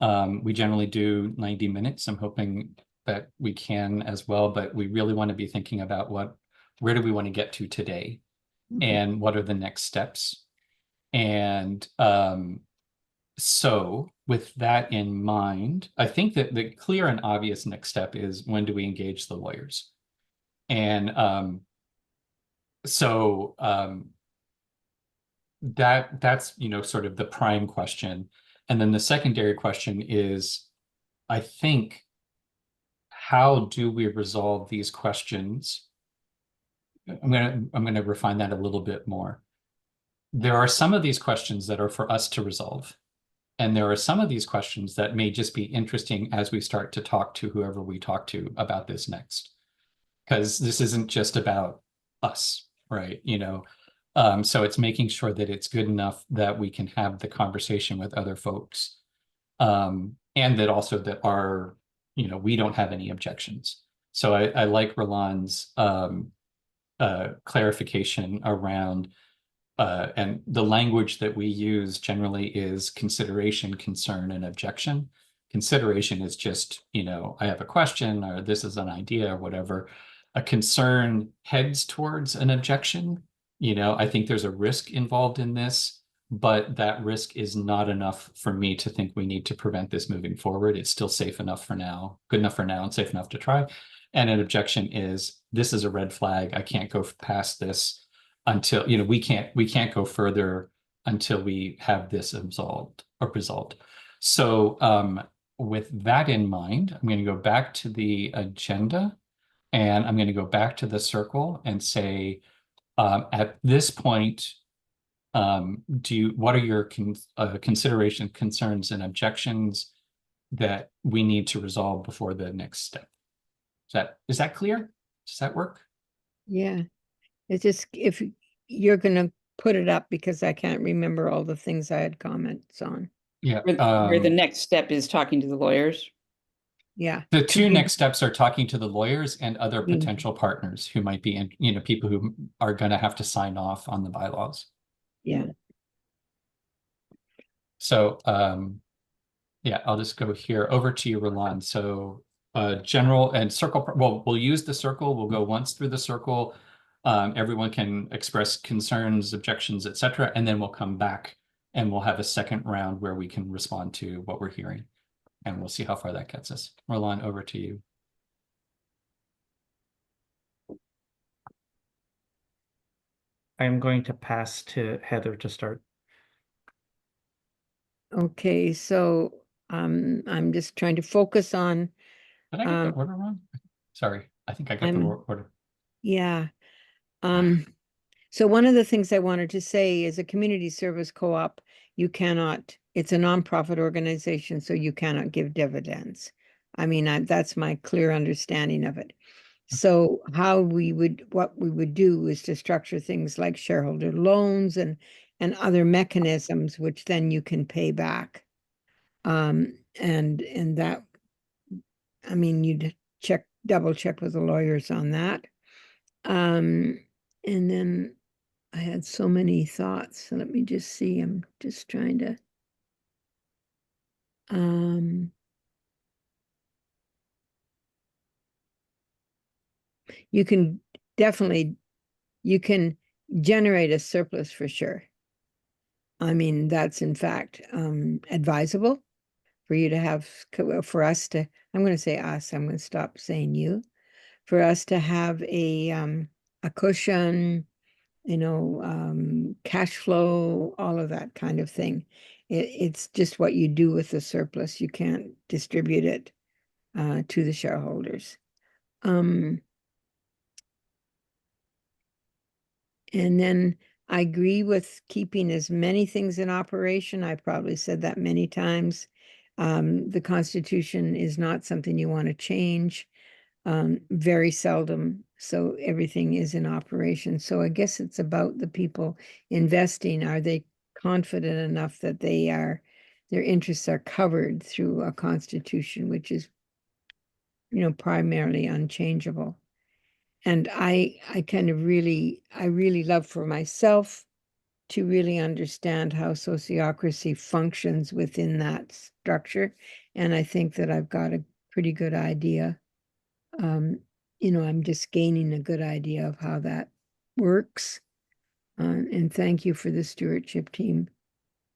We generally do 90 minutes. I'm hoping that we can as well, but we really want to be thinking about where do we want to get to today and what are the next steps. And so with that in mind, I think that the clear and obvious next step is, when do we engage the lawyers? And that's, you know, sort of the prime question. And then the secondary question is, I think, how do we resolve these questions? I'm gonna refine that a little bit more. There are some of these questions that are for us to resolve. And there are some of these questions that may just be interesting as we start to talk to whoever we talk to about this next. Because this isn't just about us, right? You know, so it's making sure that it's good enough that we can have the conversation with other folks. And that also that our, you know, we don't have any objections. So I like Roland's clarification around, and the language that we use generally is consideration, concern, and objection. Consideration is just, you know, I have a question, or this is an idea, or whatever. A concern heads towards an objection. You know, I think there's a risk involved in this, but that risk is not enough for me to think we need to prevent this moving forward. It's still safe enough for now, good enough for now, and safe enough to try. And an objection is, this is a red flag. I can't go past this until, you know, we can't go further until we have this absolved or resolved. So with that in mind, I'm going to go back to the agenda, and I'm going to go back to the circle and say, at this point, what are your consideration, concerns, and objections that we need to resolve before the next step? Is that clear? Does that work? Yeah. It's just, if you're gonna put it up, because I can't remember all the things I had comments on. Yeah. Where the next step is talking to the lawyers. Yeah. The two next steps are talking to the lawyers and other Mm. potential partners who might be in, you know, people who are going to have to sign off on the bylaws. Yeah. So yeah, I'll just go here over to you, Roland. So general and circle, well, we'll use the circle. We'll go once through the circle. Everyone can express concerns, objections, etc. And then we'll come back and we'll have a second round where we can respond to what we're hearing. And we'll see how far that gets us. Roland, over to you. I'm going to pass to Heather to start. Okay, so I'm just trying to focus on Did I get the order wrong? Sorry, I think I got the I'm- order. yeah. So one of the things I wanted to say is a community service co-op, you cannot, it's a nonprofit organization, so you cannot give dividends. I mean, that's my clear understanding of it. So what we would do is to structure things like shareholder loans and other mechanisms, which then you can pay back. And that, I mean, you'd double check with the lawyers on that. And then I had so many thoughts. So let me just see. I'm just trying to. You can definitely, you can generate a surplus for sure. I mean, that's in fact advisable for you to have, for us to, I'm going to say us, I'm going to stop saying you, for us to have a cushion, cash flow, all of that kind of thing. It's just what you do with the surplus. You can't distribute it to the shareholders. And then I agree with keeping as many things in operation. I probably said that many times. The Constitution is not something you want to change. Very seldom. So everything is in operation. So I guess it's about the people investing. Are they confident enough that their interests are covered through a constitution, which is, primarily unchangeable? And I really love for myself to really understand how sociocracy functions within that structure. And I think that I've got a pretty good idea. I'm just gaining a good idea of how that works. And thank you for the stewardship team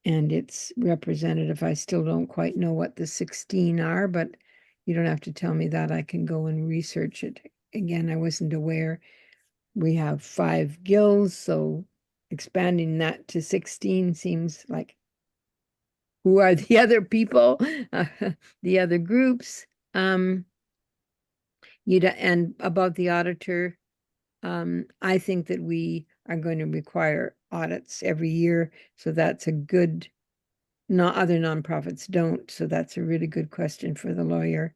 and its representative. I still don't quite know what the 16 are, but you don't have to tell me that. I can go and research it. Again, I wasn't aware. We have 5 guilds, so expanding that to 16 seems like, who are the other people, the other groups? And about the auditor, I think that we are going to require audits every year. So that's a good, not other nonprofits don't. So that's a really good question for the lawyer,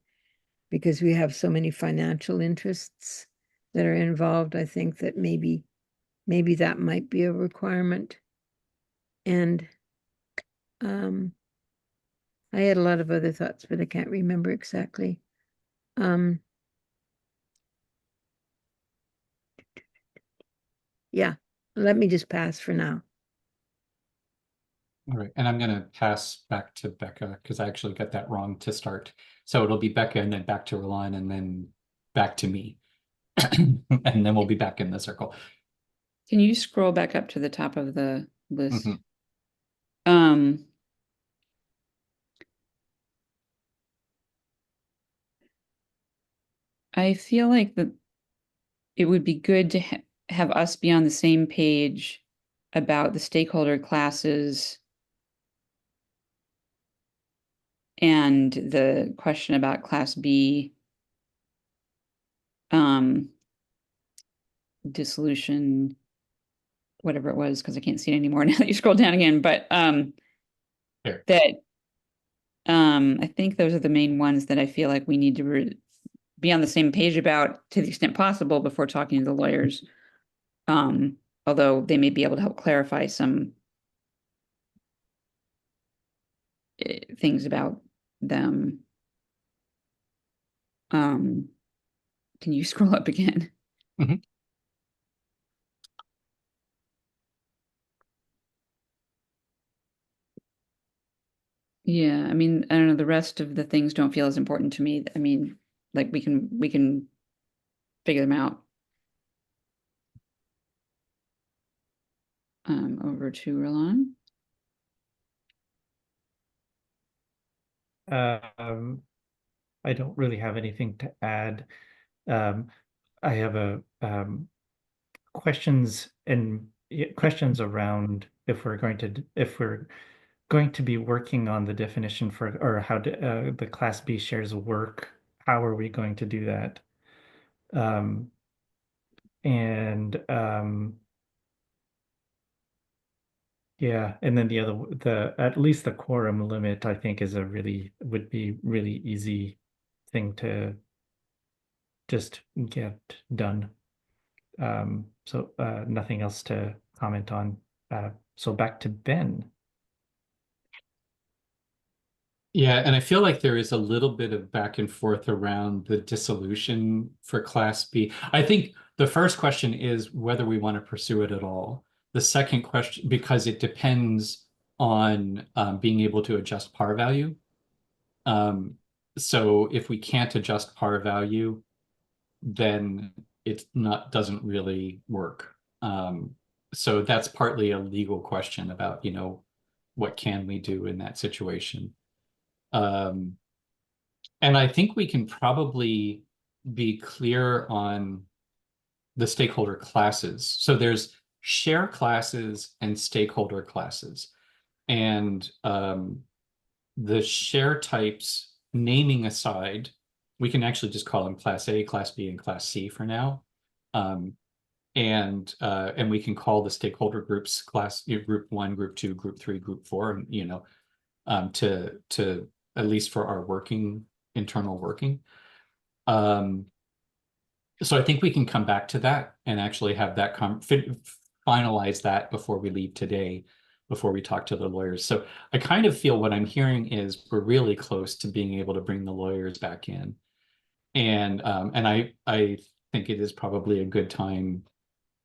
because we have so many financial interests that are involved. I think that maybe that might be a requirement. And I had a lot of other thoughts, but I can't remember exactly. Yeah, let me just pass for now. All right, and I'm going to pass back to Becca because I actually got that wrong to start. So it'll be Becca and then back to Roland and then back to me. And then we'll be back in the circle. Can you scroll back up to the top of the list? I feel like it would be good to have us be on the same page about the stakeholder classes and the question about Class B dissolution, whatever it was, because I can't see it anymore now that you scroll down again. But that I think those are the main ones that I feel like we need to be on the same page about to the extent possible before talking to the lawyers. Although they may be able to help clarify some things about them. Can you scroll up again? Yeah, I mean, I don't know, the rest of the things don't feel as important to me. I mean, like we can figure them out. Over to Roland. I don't really have anything to add. I have questions and questions around if we're going to be working on the definition for, or how the Class B shares work. How are we going to do that? And yeah, and then at least the quorum limit, I think, would be really easy thing to just get done. So nothing else to comment on. So back to Ben. Yeah, and I feel like there is a little bit of back and forth around the dissolution for Class B. I think the first question is whether we want to pursue it at all. The second question, because it depends on being able to adjust par value. So if we can't adjust par value, then doesn't really work. So that's partly a legal question about, what can we do in that situation? And I think we can probably be clear on the stakeholder classes. So there's share classes and stakeholder classes. And the share types, naming aside, we can actually just call them Class A, Class B, and Class C for now. And we can call the stakeholder groups group 1, group 2, group 3, group 4, and to at least for our internal working. So I think we can come back to that and actually have that finalize that before we leave today, before we talk to the lawyers. So I kind of feel what I'm hearing is we're really close to being able to bring the lawyers back in. And I think it is probably a good time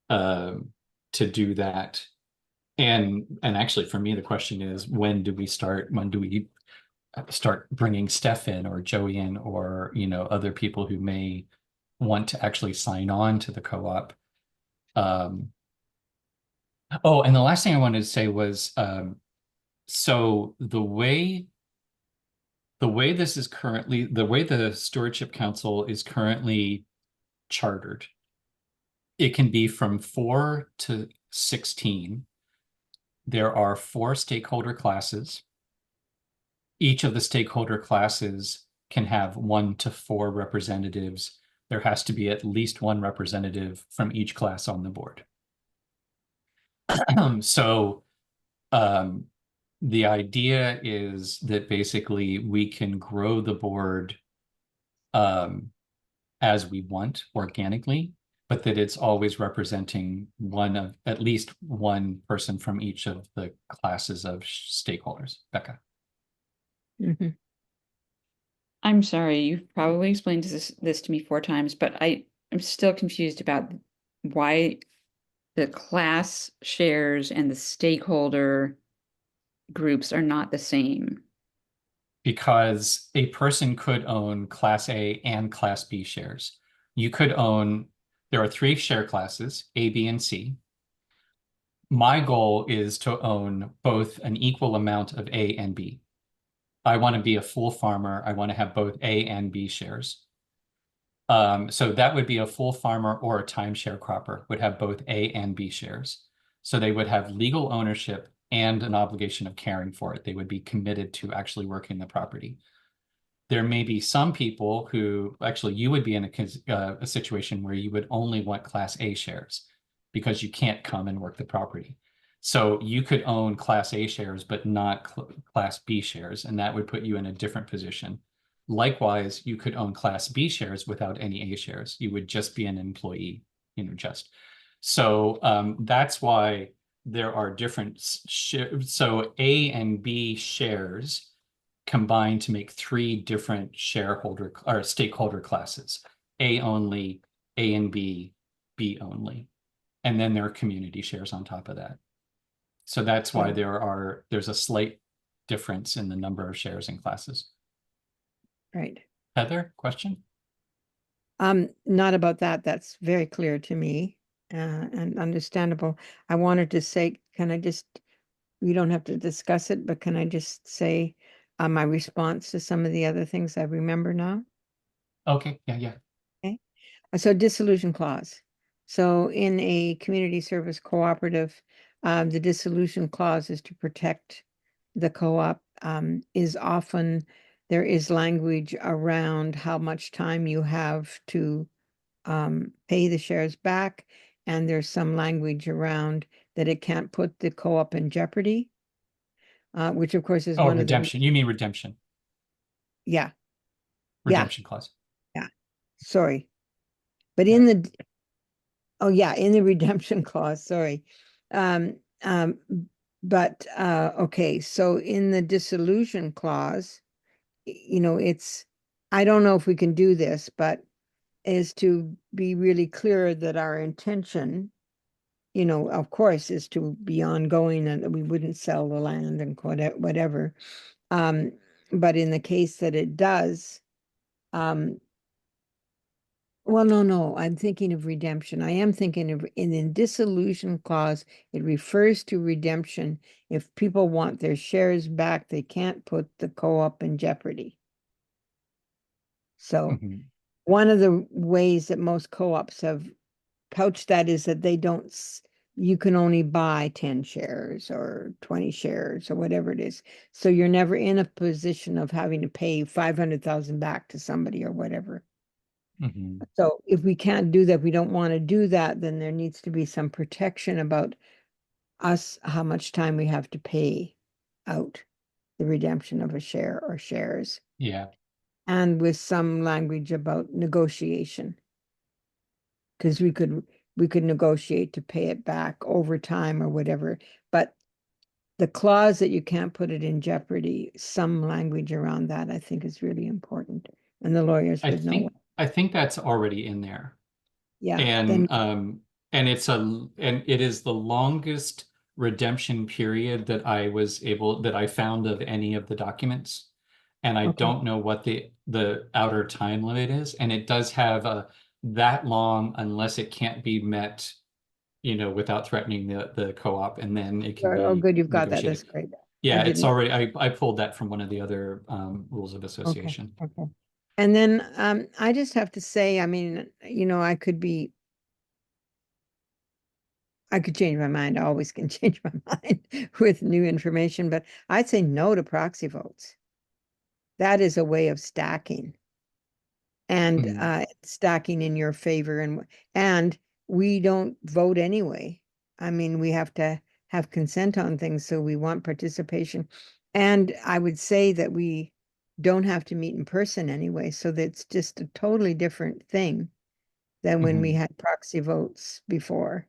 to do that. And actually for me, the question is, when do we start bringing Steph in or Joey in, or, other people who may want to actually sign on to the co-op. Oh, and the last thing I wanted to say was, so the way the Stewardship Council is currently chartered, it can be from 4 to 16. There are 4 stakeholder classes. Each of the stakeholder classes can have 1 to 4 representatives. There has to be at least 1 representative from each class on the board. So the idea is that basically we can grow the board as we want organically, but that it's always representing at least one person from each of the classes of stakeholders. Becca. Mm-hmm. I'm sorry, you've probably explained this to me 4 times, but I'm still confused about why the class shares and the stakeholder groups are not the same. Because a person could own Class A and Class B shares. There are 3 share classes, A, B, and C. My goal is to own both an equal amount of A and B. I want to be a full farmer. I want to have both A and B shares. So that would be a full farmer or a timeshare cropper would have both A and B shares. So they would have legal ownership and an obligation of caring for it. They would be committed to actually working the property. There may be some people who actually you would be in a situation where you would only want Class A shares because you can't come and work the property. So you could own Class A shares, but not Class B shares, and that would put you in a different position. Likewise, you could own Class B shares without any A shares. You would just be an employee, So that's why there are different so A and B shares combine to make 3 different shareholder or stakeholder classes: A only, A and B, B only. And then there are community shares on top of that. So that's why there's a slight difference in the number of shares and classes. Right. Heather, question? Not about that. That's very clear to me, and understandable. I wanted to say, we don't have to discuss it, but can I just say my response to some of the other things I remember now? Okay, yeah. Okay. So dissolution clause. So in a community service cooperative, the dissolution clause is to protect the co-op. Is often there is language around how much time you have to pay the shares back, and there's some language around that it can't put the co-op in jeopardy, which of course is Oh, one of the, redemption. You mean redemption, yeah, redemption clause. yeah, sorry. But Yeah. in the, oh yeah, in the redemption clause, sorry. Um, um, but okay, so in the dissolution clause, you know, it's, I don't know if we can do this, but is to be really clear that our intention, you know, of course, is to be ongoing and that we wouldn't sell the land and whatever. But in the case that it does, well, no, I'm thinking of redemption. I am thinking of in the dissolution clause, it refers to redemption. If people want their shares back, they can't put the co-op in jeopardy. So Mhm. one of the ways that most co-ops have couched that is that they don't, you can only buy 10 shares or 20 shares or whatever it is. So you're never in a position of having to pay 500,000 back to somebody or whatever. Mhm. So if we can't do that, we don't want to do that, then there needs to be some protection about us, how much time we have to pay out the redemption of a share or shares, Yeah. and with some language about negotiation. Because we could negotiate to pay it back over time or whatever. But the clause that you can't put it in jeopardy, some language around that, I think is really important. And the lawyers I would know. think that's already in there. Yeah, then And it is the longest redemption period that I found of any of the documents. And I okay. don't know what the outer time limit is. And it does have that long unless it can't be met, without threatening the co-op, and then it can Oh, be good, you've got that. That's negotiated. great. I Yeah, it's didn't. already I pulled that from one of the other rules of Okay, association. okay. And then I just have to say, I mean, you know, I could change my mind. I always can change my mind with new information, but I'd say no to proxy votes. That is a way of stacking and Mhm. stacking in your favor, and we don't vote anyway. I mean, we have to have consent on things, so we want participation. And I would say that we don't have to meet in person anyway, so that's just a totally different thing than when we Mhm. had proxy votes before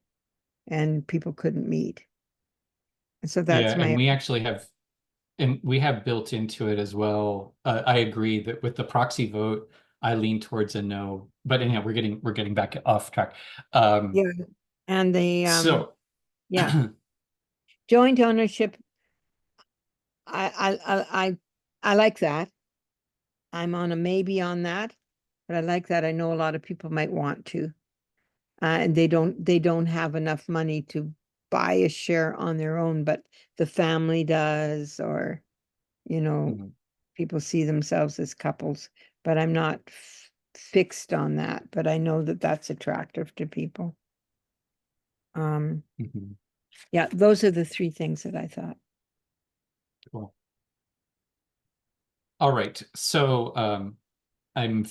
and people couldn't meet. So Yeah, that's and my, we have built into it as well. I agree that with the proxy vote, I lean towards a no. But anyhow, we're getting back off track. yeah. And the So yeah, joint ownership, I like that. I'm on a maybe on that, but I like that. I know a lot of people might want to, and they don't have enough money to buy a share on their own, but the family does, or you know, Mhm. people see themselves as couples. But I'm not fixed on that. But I know that that's attractive to people. Mhm. Yeah, those are the three things that I thought. Cool. All right. So I'm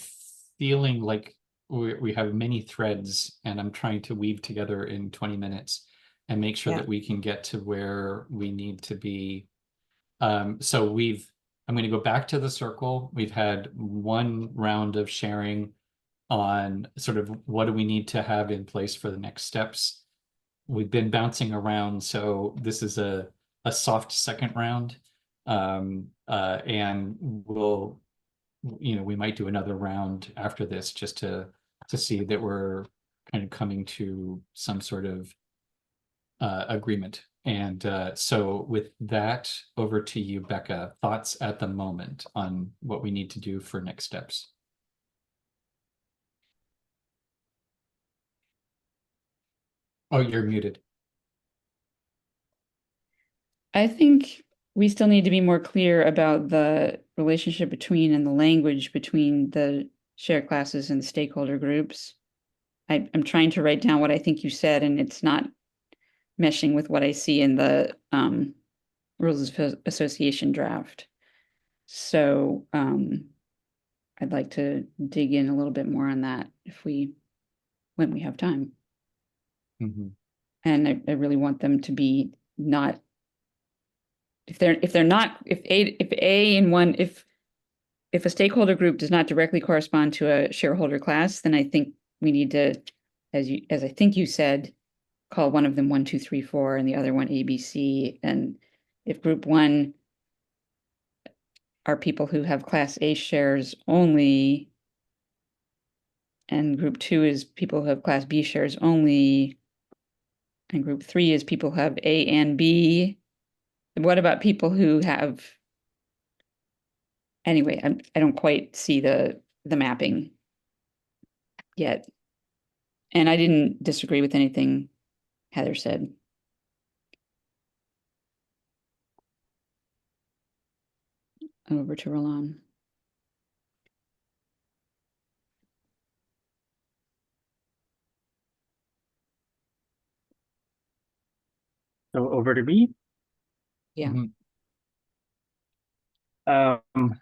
feeling like we have many threads, and I'm trying to weave together in 20 minutes and make sure Yeah, that we can get to where we need to be. So I'm going to go back to the circle. We've had one round of sharing on sort of what do we need to have in place for the next steps. We've been bouncing around, so this is a soft second round. And we might do another round after this just to see that we're kind of coming to some sort of agreement. And so with that, over to you, Becca. Thoughts at the moment on what we need to do for next steps? Oh, you're muted. I think we still need to be more clear about the relationship between and the language between the share classes and stakeholder groups. I'm trying to write down what I think you said, and it's not meshing with what I see in the Rules of Association draft. So I'd like to dig in a little bit more on that when we have time. Mhm. And I really want them to be not, if a stakeholder group does not directly correspond to a shareholder class, then I think we need to, as I think you said, call one of them 1, 2, 3, 4, and the other one ABC. And if group 1 are people who have Class A shares only, and group 2 is people who have Class B shares only, and group 3 is people who have A and B. What about people who have, anyway, I don't quite see the mapping yet. And I didn't disagree with anything Heather said. Over to Roland. So over to me. Yeah. Mhm.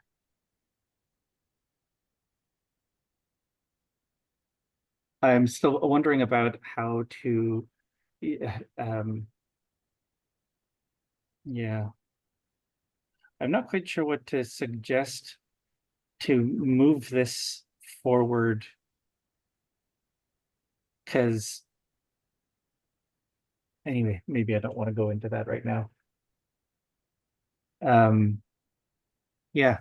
I'm still wondering about how to, yeah. I'm not quite sure what to suggest to move this forward. Because anyway, maybe I don't want to go into that right now. Yeah.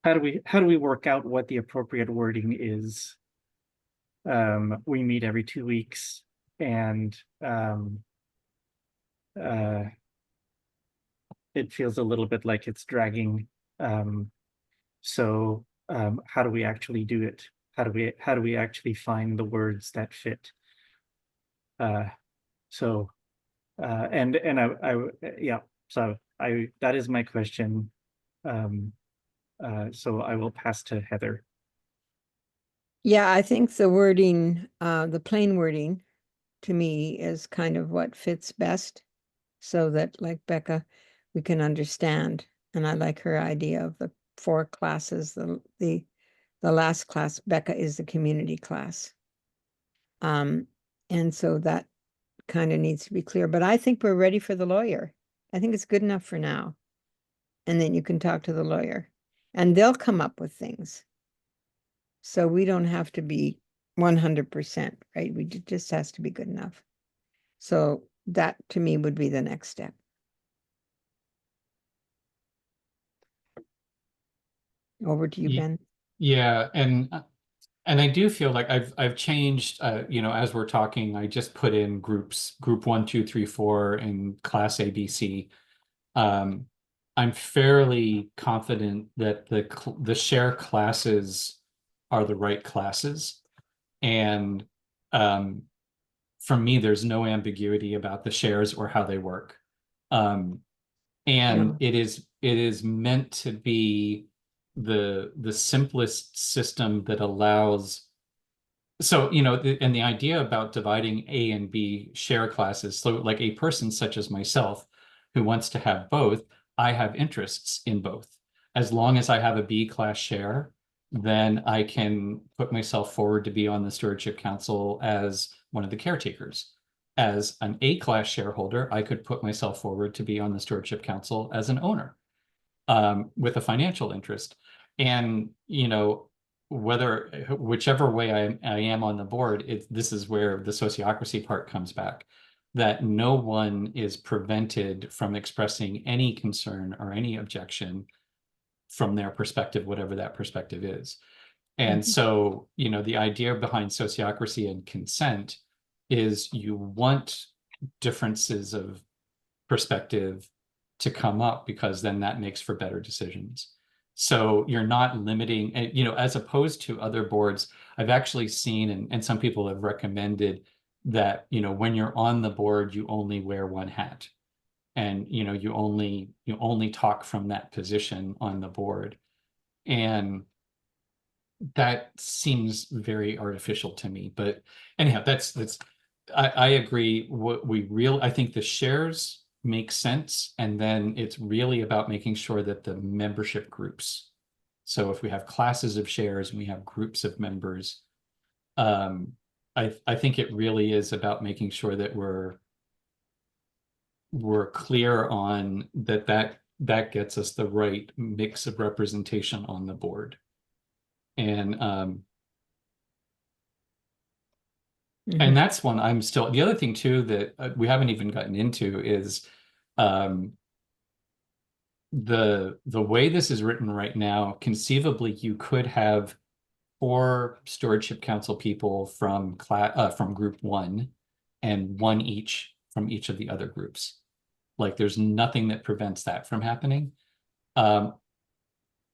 How do we work out what the appropriate wording is? We meet every 2 weeks, and it feels a little bit like it's dragging. So how do we actually do it? How do we actually find the words that fit? So and yeah, so that is my question. So I will pass to Heather. Yeah, I think the wording, the plain wording to me is kind of what fits best, so that, like Becca, we can understand. And I like her idea of the 4 classes. The last class, Becca, is the community class. And so that kind of needs to be clear. But I think we're ready for the lawyer. I think it's good enough for now. And then you can talk to the lawyer, and they'll come up with things. So we don't have to be 100%, right? It just has to be good enough. So that to me would be the next step. Over to you, Ye- Ben. Yeah, and I do feel like I've changed, as we're talking, I just put in group 1, 2, 3, 4 in class ABC. I'm fairly confident that the share classes are the right classes. And for me, there's no ambiguity about the shares or how they work. And No. it is meant to be the simplest system that allows. So, and the idea about dividing A and B share classes, so like a person such as myself who wants to have both, I have interests in both. As long as I have a B class share, then I can put myself forward to be on the stewardship council as one of the caretakers. As an A class shareholder, I could put myself forward to be on the stewardship council as an owner, with a financial interest. And, whichever way I am on the board, this is where the sociocracy part comes back, that no one is prevented from expressing any concern or any objection from their perspective, whatever that perspective is. And so, the idea behind sociocracy and consent is you want differences of perspective to come up, because then that makes for better decisions. So you're not limiting, as opposed to other boards, I've actually seen, and some people have recommended that, when you're on the board, you only wear one hat, and, you only talk from that position on the board. And that seems very artificial to me, but anyhow, I agree. I think the shares make sense, and then it's really about making sure that the membership groups. So if we have classes of shares and we have groups of members, I think it really is about making sure that we're clear on that gets us the right mix of representation on the board. And Mhm. that's one I'm still, the other thing too that we haven't even gotten into is the way this is written right now, conceivably you could have 4 stewardship council people from group 1 and 1 each from each of the other groups. Like there's nothing that prevents that from happening.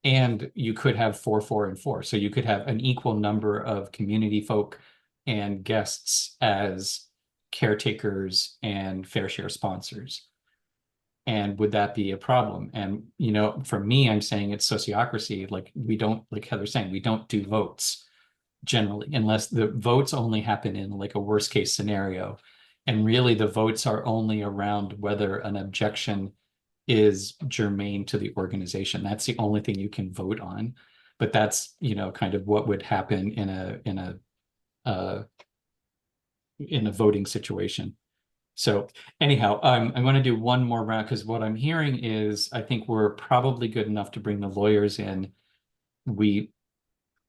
And you could have 4, 4, and 4. So you could have an equal number of community folk and guests as caretakers and fair share sponsors. And would that be a problem? And, you know, for me, I'm saying it's sociocracy. Like we don't, like Heather's saying, we don't do votes generally, unless the votes only happen in like a worst case scenario. And really the votes are only around whether an objection is germane to the organization. That's the only thing you can vote on. But that's, you know, kind of what would happen in a voting situation. So anyhow, I'm going to do one more round because what I'm hearing is I think we're probably good enough to bring the lawyers in. We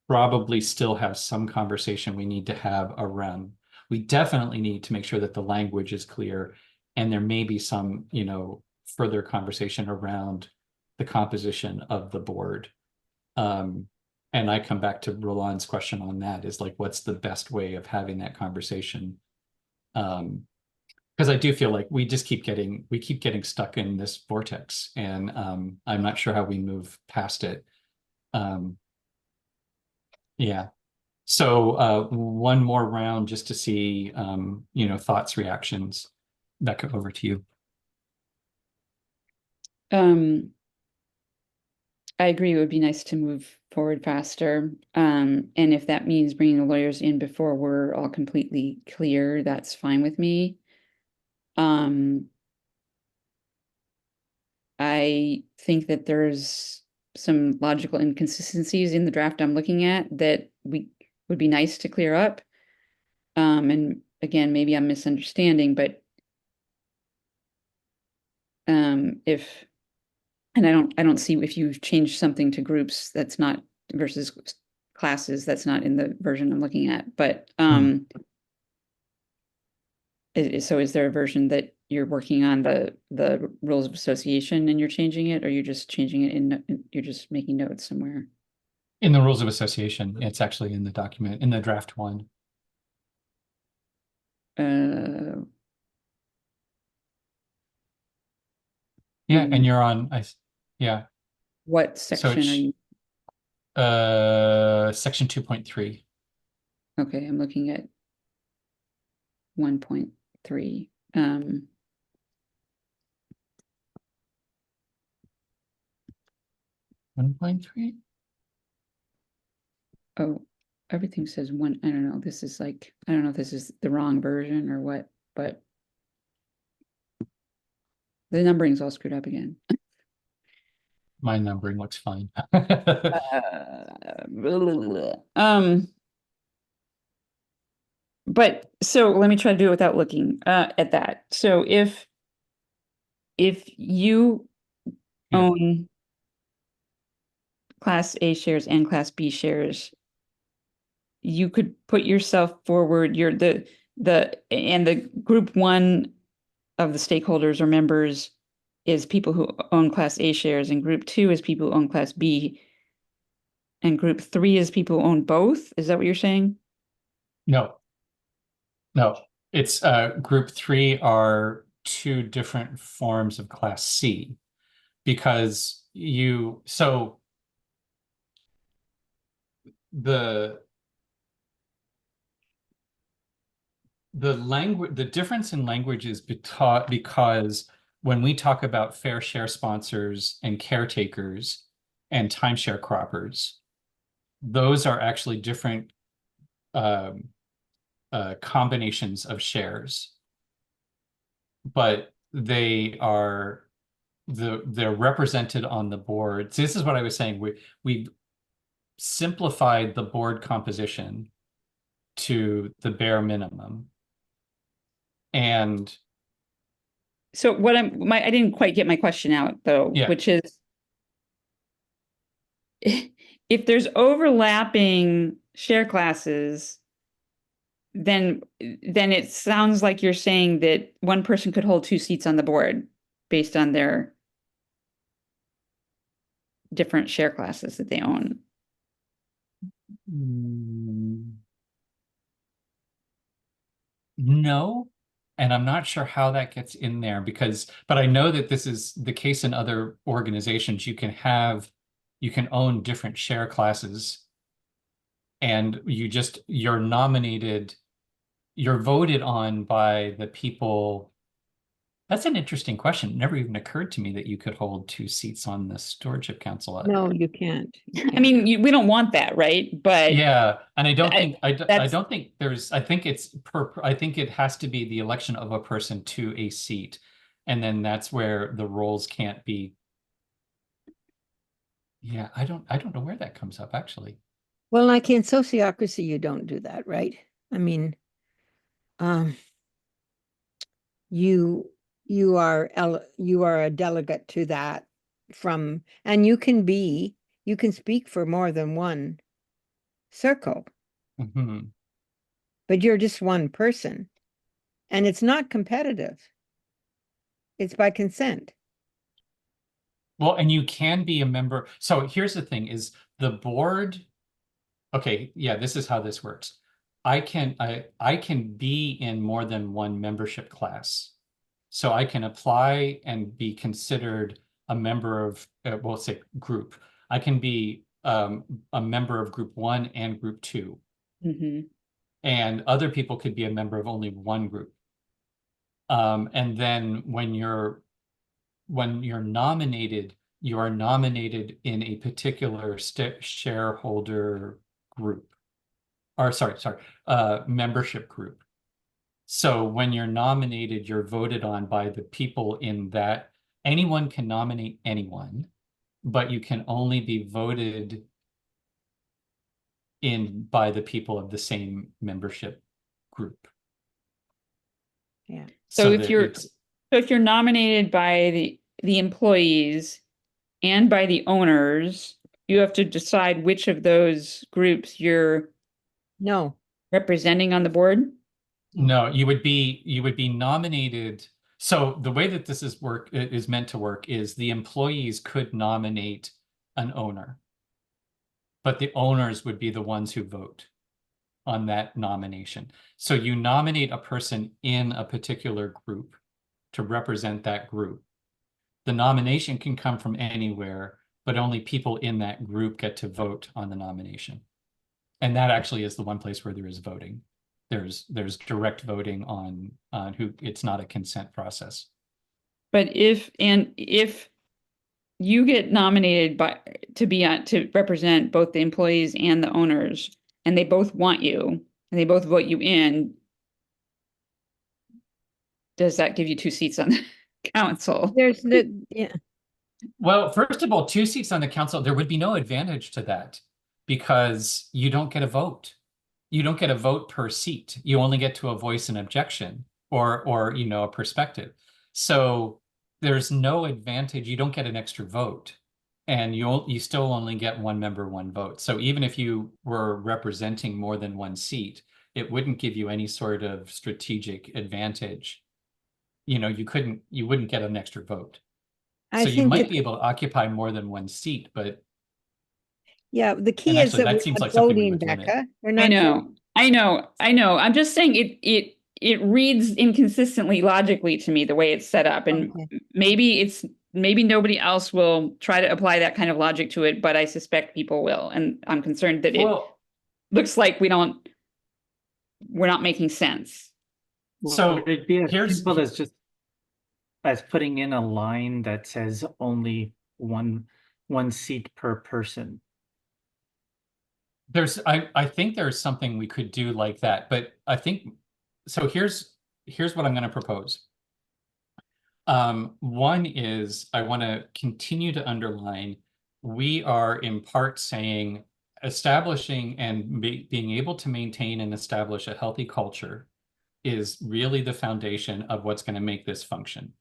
probably still have some conversation we need to have around. We definitely need to make sure that the language is clear, and there may be some, you know, further conversation around the composition of the board. And I come back to Roland's question on that is like, what's the best way of having that conversation? Because I do feel like we keep getting stuck in this vortex, and I'm not sure how we move past it. Yeah. So one more round just to see, you know, thoughts, reactions. Becca, over to you. I agree. It would be nice to move forward faster. And if that means bringing the lawyers in before we're all completely clear, that's fine with me. I think that there's some logical inconsistencies in the draft I'm looking at that would be nice to clear up. And again, maybe I'm misunderstanding, but I don't see if you've changed something to groups that's not versus classes, that's not in the version I'm looking at. But so is there a version that you're working on the rules of association and you're changing it, or you're just changing it you're just making notes somewhere? In the rules of association, it's actually in the document, in the draft 1. Yeah, and you're on, yeah. What section are you? Section 2.3. Okay, I'm looking at 1.3. 1.3? Oh, everything says 1. I don't know. This is like, I don't know if this is the wrong version or what, but the numbering's all screwed up again. My numbering looks fine. But so let me try to do it without looking at that. So if you Yeah. own Class A shares and Class B shares, you could put yourself forward. You're the group 1 of the stakeholders or members is people who own Class A shares, and group 2 is people who own Class B, and group 3 is people who own both. Is that what you're saying? No. It's group 3 are 2 different forms of Class C, because the difference in language is because when we talk about fair share sponsors and caretakers and timeshare croppers, those are actually different combinations of shares, but they're represented on the board. So this is what I was saying. We simplified the board composition to the bare minimum. And So what I didn't quite get my question out though, Yeah. which is if there's overlapping share classes, then it sounds like you're saying that one person could hold 2 seats on the board based on their different share classes that they own. No, and I'm not sure how that gets in there but I know that this is the case in other organizations. You can own different share classes, and you're nominated, you're voted on by the people. That's an interesting question. It never even occurred to me that you could hold 2 seats on the stewardship council. No, you can't. I mean, we don't want that, right? But yeah, and I don't think I that's- don't think there's. I think it's I think it has to be the election of a person to a seat, and then that's where the roles can't be. Yeah, I don't know where that comes up actually. Well, like in sociocracy, you don't do that, right? I mean, you are a delegate to that and you can speak for more than one circle, Mhm. but you're just one person, and it's not competitive. It's by consent. Well, and you can be a member. So here's the thing: is the board. Okay, yeah, this is how this works. I can be in more than one membership class. So I can apply and be considered a member of, well, say group. I can be a member of group 1 and group 2. And other people could be a member of only one group. And then when you're nominated, you are nominated in a particular shareholder group, or sorry, membership group. So when you're nominated, you're voted on by the people in that. Anyone can nominate anyone, but you can only be voted in by the people of the same membership group. Yeah. So if you're nominated by the employees and by the owners, you have to decide which of those groups you're representing on the board. No, you would be nominated. So the way that this is meant to work is the employees could nominate an owner, but the owners would be the ones who vote on that nomination. So you nominate a person in a particular group to represent that group. The nomination can come from anywhere, but only people in that group get to vote on the nomination. And that actually is the one place where there is voting. There's direct voting on who. It's not a consent process. But if you get nominated to represent both the employees and the owners, and they both want you, and they both vote you in, does that give you 2 seats on the council? Yeah. Well, first of all, 2 seats on the council, there would be no advantage to that because you don't get a vote. You don't get a vote per seat. You only get to a voice an objection or a perspective. So there's no advantage. You don't get an extra vote, and you still only get one member, one vote. So even if you were representing more than one seat, it wouldn't give you any sort of strategic advantage. You wouldn't get an extra vote. So you might be able to occupy more than one seat, but yeah, the key is that that seems like something we would limit. I know. I'm just saying it reads inconsistently logically to me the way it's set up, and maybe nobody else will try to apply that kind of logic to it, but I suspect people will, and I'm concerned that it looks like we're not making sense. So would it be as simple as just putting in a line that says only one seat per person? I think there's something we could do like that, but I think, so here's what I'm going to propose. One is I want to continue to underline, we are in part saying establishing and being able to maintain and establish a healthy culture is really the foundation of what's going to make this function.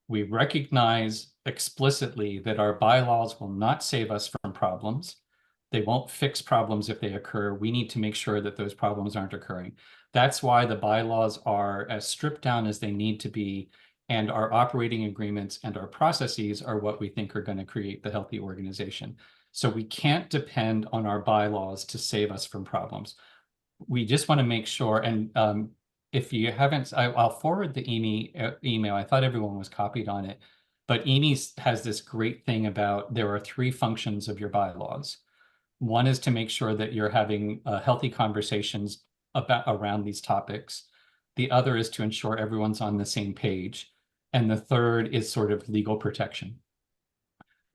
We recognize explicitly that our bylaws will not save us from problems. They won't fix problems if they occur. We need to make sure that those problems aren't occurring. That's why the bylaws are as stripped down as they need to be, and our operating agreements and our processes are what we think are going to create the healthy organization. So we can't depend on our bylaws to save us from problems. We just want to make sure, and if you haven't, I'll forward the email. I thought everyone was copied on it, but Amy has this great thing about there are 3 functions of your bylaws. One is to make sure that you're having healthy conversations around these topics. The other is to ensure everyone's on the same page. And the third is sort of legal protection.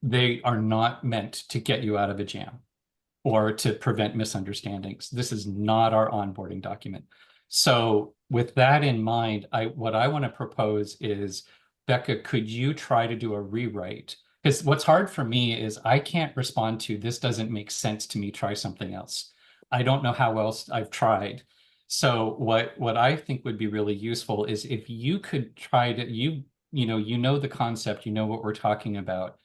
They are not meant to get you out of a jam or to prevent misunderstandings. This is not our onboarding document. So with that in mind, what I want to propose is, Becca, could you try to do a rewrite? Because what's hard for me is I can't respond to, this doesn't make sense to me, try something else. I don't know how else I've tried. So what I think would be really useful is if you could try to, you know the concept, you know what we're talking about.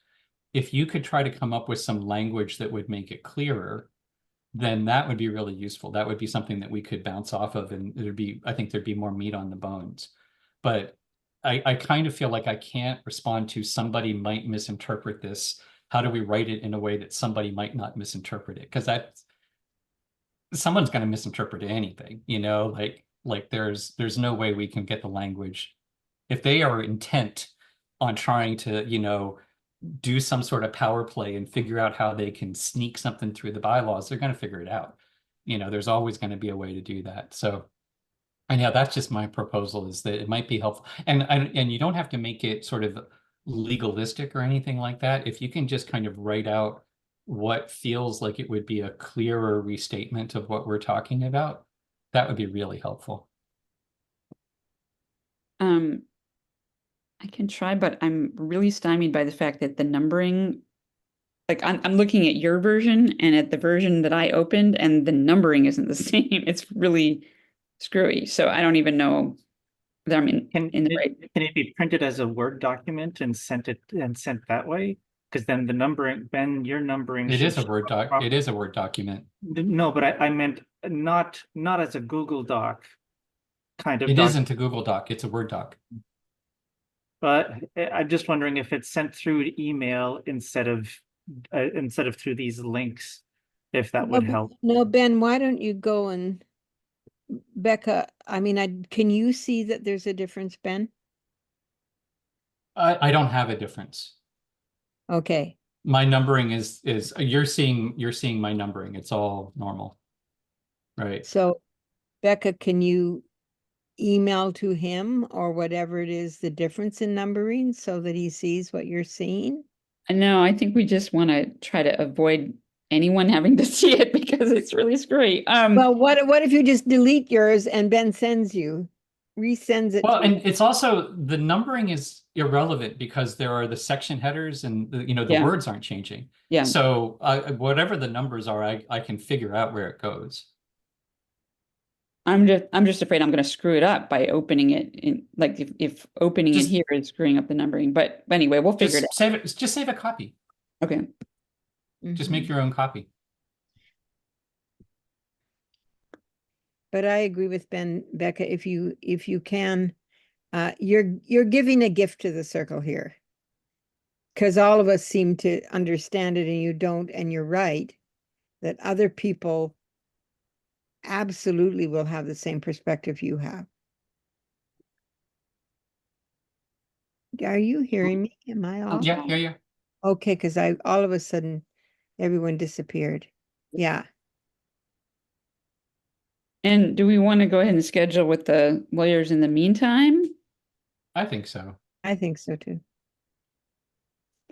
If you could try to come up with some language that would make it clearer, then that would be really useful. That would be something that we could bounce off of, and I think there'd be more meat on the bones. But I kind of feel like I can't respond to somebody might misinterpret this. How do we write it in a way that somebody might not misinterpret it? Because someone's going to misinterpret anything, like there's no way we can get the language. If they are intent on trying to, do some sort of power play and figure out how they can sneak something through the bylaws, they're going to figure it out. There's always going to be a way to do that. So, and yeah, that's just my proposal, is that it might be helpful. And you don't have to make it sort of legalistic or anything like that. If you can just kind of write out what feels like it would be a clearer restatement of what we're talking about, that would be really helpful. I can try, but I'm really stymied by the fact that the numbering, like I'm looking at your version and at the version that I opened, and the numbering isn't the same. It's really screwy. So I don't even know that I'm in the right. Can it be printed as a Word document and sent that way? Because then the numbering, Ben, your numbering. It is a Word doc. It is a Word document. No, but I meant not as a Google Doc kind of. It isn't a Google Doc. It's a Word doc. But I'm just wondering if it's sent through email instead of through these links, if that would help. No, Ben, why don't you go and Becca, can you see that there's a difference, Ben? I don't have a difference. Okay. My numbering is you're seeing my numbering. It's all normal. Right. So Becca, can you email to him or whatever it is, the difference in numbering, so that he sees what you're seeing? No, I think we just want to try to avoid anyone having to see it because it's really screwy. Well, what if you just delete yours and Ben resends it? Well, and it's also, the numbering is irrelevant because there are the section headers and the words aren't changing. Yeah. So whatever the numbers are, I can figure out where it goes. I'm just afraid I'm going to screw it up by opening it in, like if opening it here is screwing up the numbering. But anyway, we'll figure it out. Just save a copy. Okay. Just make your own copy. But I agree with Ben, Becca, if you can, you're giving a gift to the circle here. Because all of us seem to understand it and you don't, and you're right, that other people absolutely will have the same perspective you have. Are you hearing me? Am I off? Yeah. Okay, because all of a sudden everyone disappeared. Yeah. And do we want to go ahead and schedule with the lawyers in the meantime? I think so. I think so too.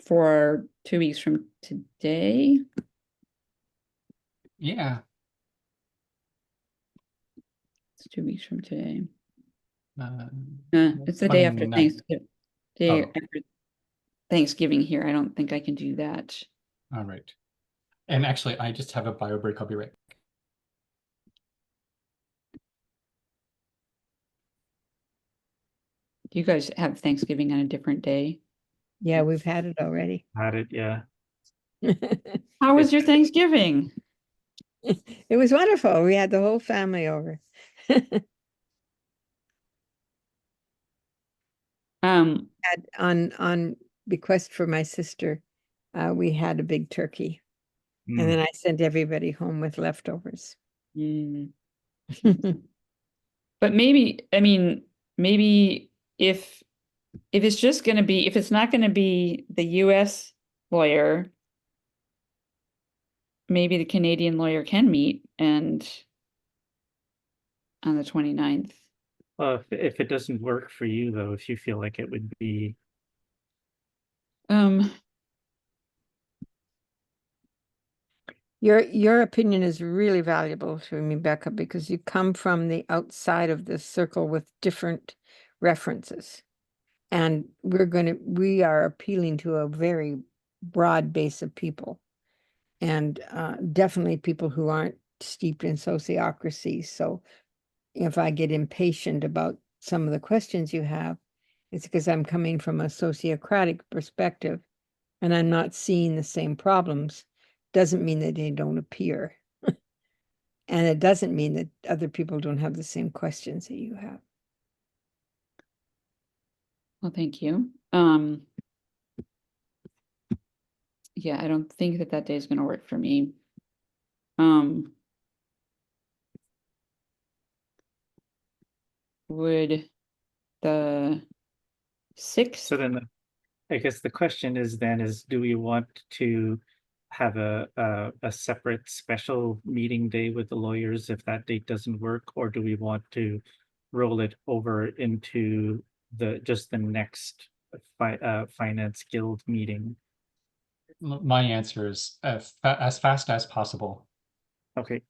For 2 weeks from today? Yeah. It's 2 weeks from today. Um, It's the day after 29th. Thanksgiving. Day Oh. after Thanksgiving here. I don't think I can do that. All right. And actually, I just have a bio break. I'll be right back. Do you guys have Thanksgiving on a different day? Yeah, we've had it already. Had it, yeah. How was your Thanksgiving? It was wonderful. We had the whole family over. Had on bequest for my sister, we had a big turkey, and then I sent everybody home with leftovers. Mm. But maybe, I mean, maybe if it's just going to be, if it's not going to be the US lawyer, maybe the Canadian lawyer can meet and on the 29th. Well, if it doesn't work for you, though, if you feel like it would be, Your opinion is really valuable to me, Becca, because you come from the outside of this circle with different references. And we are appealing to a very broad base of people. And definitely people who aren't steeped in sociocracy. So if I get impatient about some of the questions you have, it's because I'm coming from a sociocratic perspective and I'm not seeing the same problems. Doesn't mean that they don't appear. And it doesn't mean that other people don't have the same questions that you have. Well, thank you. Yeah, I don't think that day is going to work for me. Would the 6th? so then I guess the question is then do we want to have a separate special meeting day with the lawyers if that date doesn't work, or do we want to roll it over into just the next Finance Guild meeting? My answer is as fast as possible. Okay.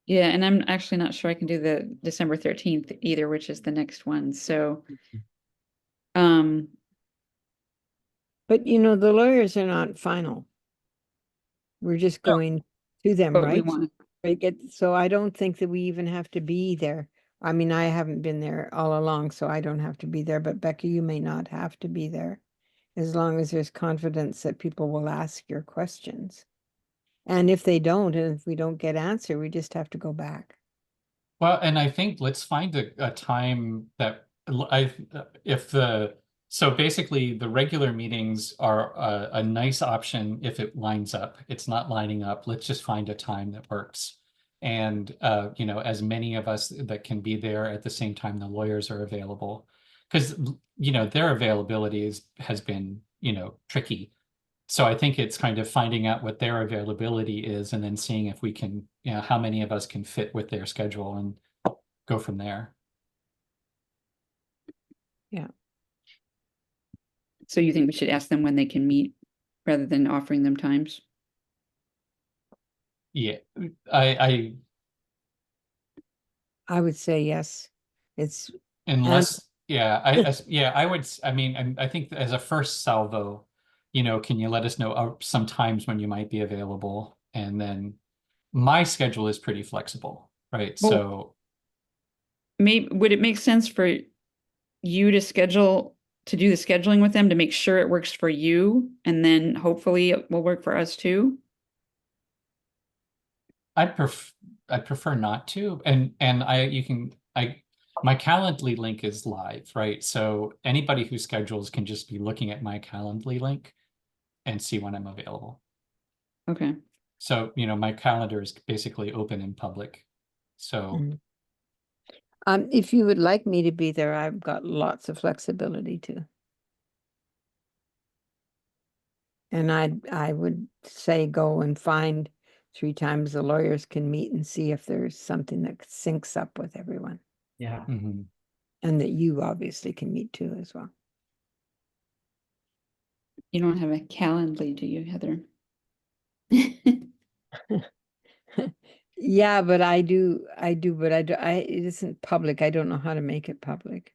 Yeah, and I'm actually not sure I can do the December 13th either, which is the next one. So, but you know, the lawyers are not final. We're just going to them, but we right? want So I don't think that we even have to be there. I mean, I haven't been there all along, so I don't have to be there, but Becca, you may not have to be there as long as there's confidence that people will ask your questions. And if they don't, and if we don't get answer, we just have to go back. Well, and I think let's find a time that so basically the regular meetings are a nice option if it lines up. It's not lining up. Let's just find a time that works. And you know, as many of us that can be there at the same time the lawyers are available. Because you know, their availability has been, you know, tricky. So I think it's kind of finding out what their availability is and then seeing if we can, you know, how many of us can fit with their schedule and go from there. Yeah. So you think we should ask them when they can meet rather than offering them times? Yeah, I would say yes. It's unless yeah, I would. I mean, I think as a first salvo, you know, can you let us know some times when you might be available? And then my schedule is pretty flexible, right? Well, so maybe would it make sense for you to do the scheduling with them to make sure it works for you, and then hopefully it will work for us too? I'd prefer not to. And my Calendly link is live, right? So anybody who schedules can just be looking at my Calendly link and see when I'm available. Okay. So, you know, my calendar is basically open in public. So if you would like me to be there, I've got lots of flexibility too. And I would say go and find 3 times the lawyers can meet and see if there's something that syncs up with everyone. Yeah. mhm. And that you obviously can meet too as well. You don't have a Calendly, do you, Heather? Yeah, but I do, but it isn't public. I don't know how to make it public.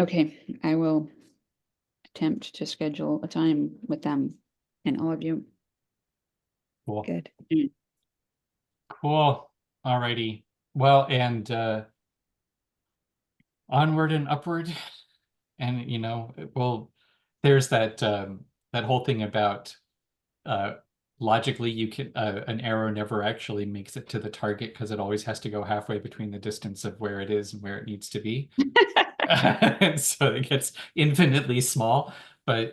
Okay, I will attempt to schedule a time with them and all of you. Cool. Good. Cool. Alrighty. Well, and onward and upward. And well, there's that that whole thing about logically you can an arrow never actually makes it to the target because it always has to go halfway between the distance of where it is and where it needs to be. And so it gets infinitely small. But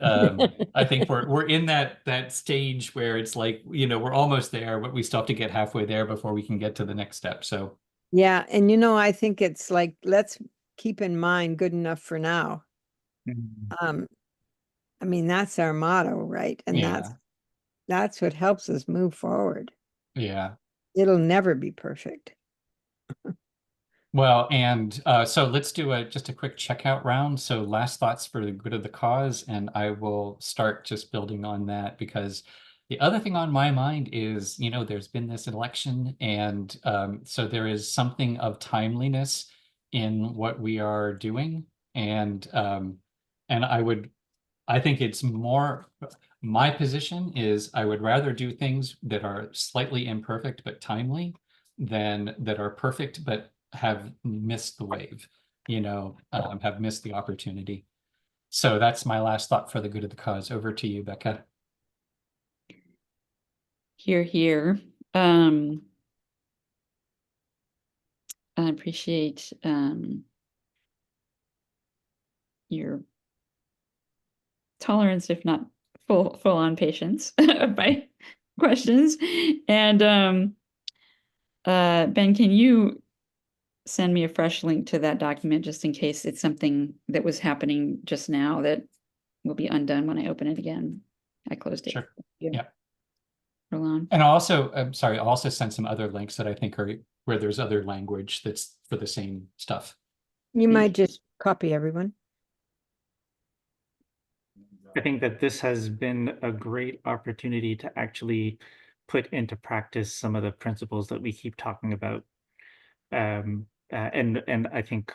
I think we're in that stage where it's like, we're almost there, but we still have to get halfway there before we can get to the next step. So Yeah, and I think it's like, let's keep in mind good enough for now. I mean, that's our motto, right? And yeah, that's what helps us move forward. yeah. It'll never be perfect. Well, and so let's do just a quick checkout round. So last thoughts for the good of the cause, and I will start just building on that because the other thing on my mind is, there's been this election, and so there is something of timeliness in what we are doing, and I think it's more, my position is I would rather do things that are slightly imperfect but timely than that are perfect but have missed the wave, have missed the opportunity. So that's my last thought for the good of the cause. Over to you, Becca. Here, here. I appreciate your tolerance, if not full on patience of my questions. And Ben, can you send me a fresh link to that document just in case it's something that was happening just now that will be undone when I open it again? I closed it. Sure. Yeah. Yeah. Roland. And I'll also send some other links that I think are where there's other language that's for the same stuff. You might just copy everyone. I think that this has been a great opportunity to actually put into practice some of the principles that we keep talking about. And I think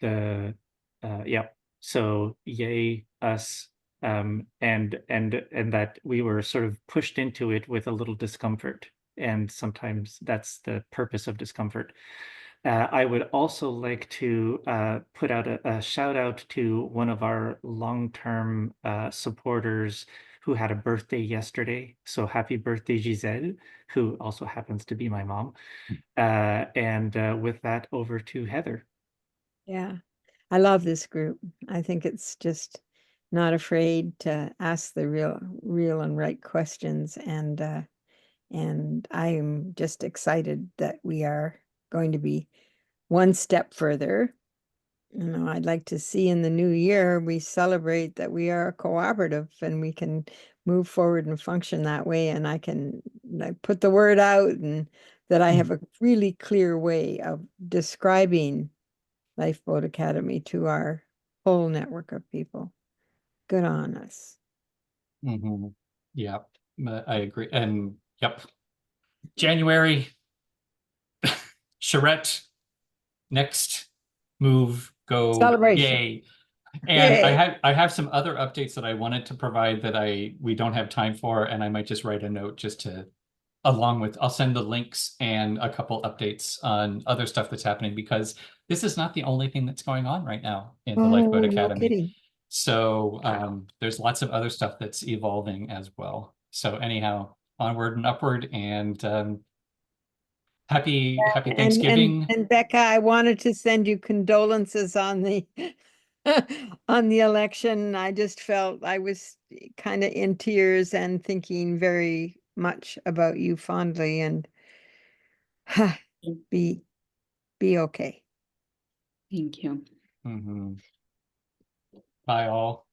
yeah, so yay us, and that we were sort of pushed into it with a little discomfort, and sometimes that's the purpose of discomfort. I would also like to put out a shout out to one of our long-term supporters who had a birthday yesterday. So happy birthday, Giselle, who also happens to be my mom. And with that, over to Heather. Yeah, I love this group. I think it's just not afraid to ask the real and right questions, and I'm just excited that we are going to be one step further. I'd like to see in the new year we celebrate that we are a cooperative and we can move forward and function that way, and I can put the word out, and that I have a really clear way of describing Lifeboat Academy to our whole network of people. Good on us. Mm-hmm. Yep, I agree. And yep, January, charrette, next move, go, Celebration. yay. And Yay. I have some other updates that I wanted to provide that we don't have time for, and I might just write a note just to I'll send the links and a couple updates on other stuff that's happening, because this is not the only thing that's going on right now in the Lifeboat Oh, no Academy. kidding. So there's lots of other stuff that's evolving as well. So anyhow, onward and upward, and happy Thanksgiving. And Becca, I wanted to send you condolences on the on the election. I just felt I was kind of in tears and thinking very much about you fondly, and be okay. Thank you. Mm-hmm. Bye all.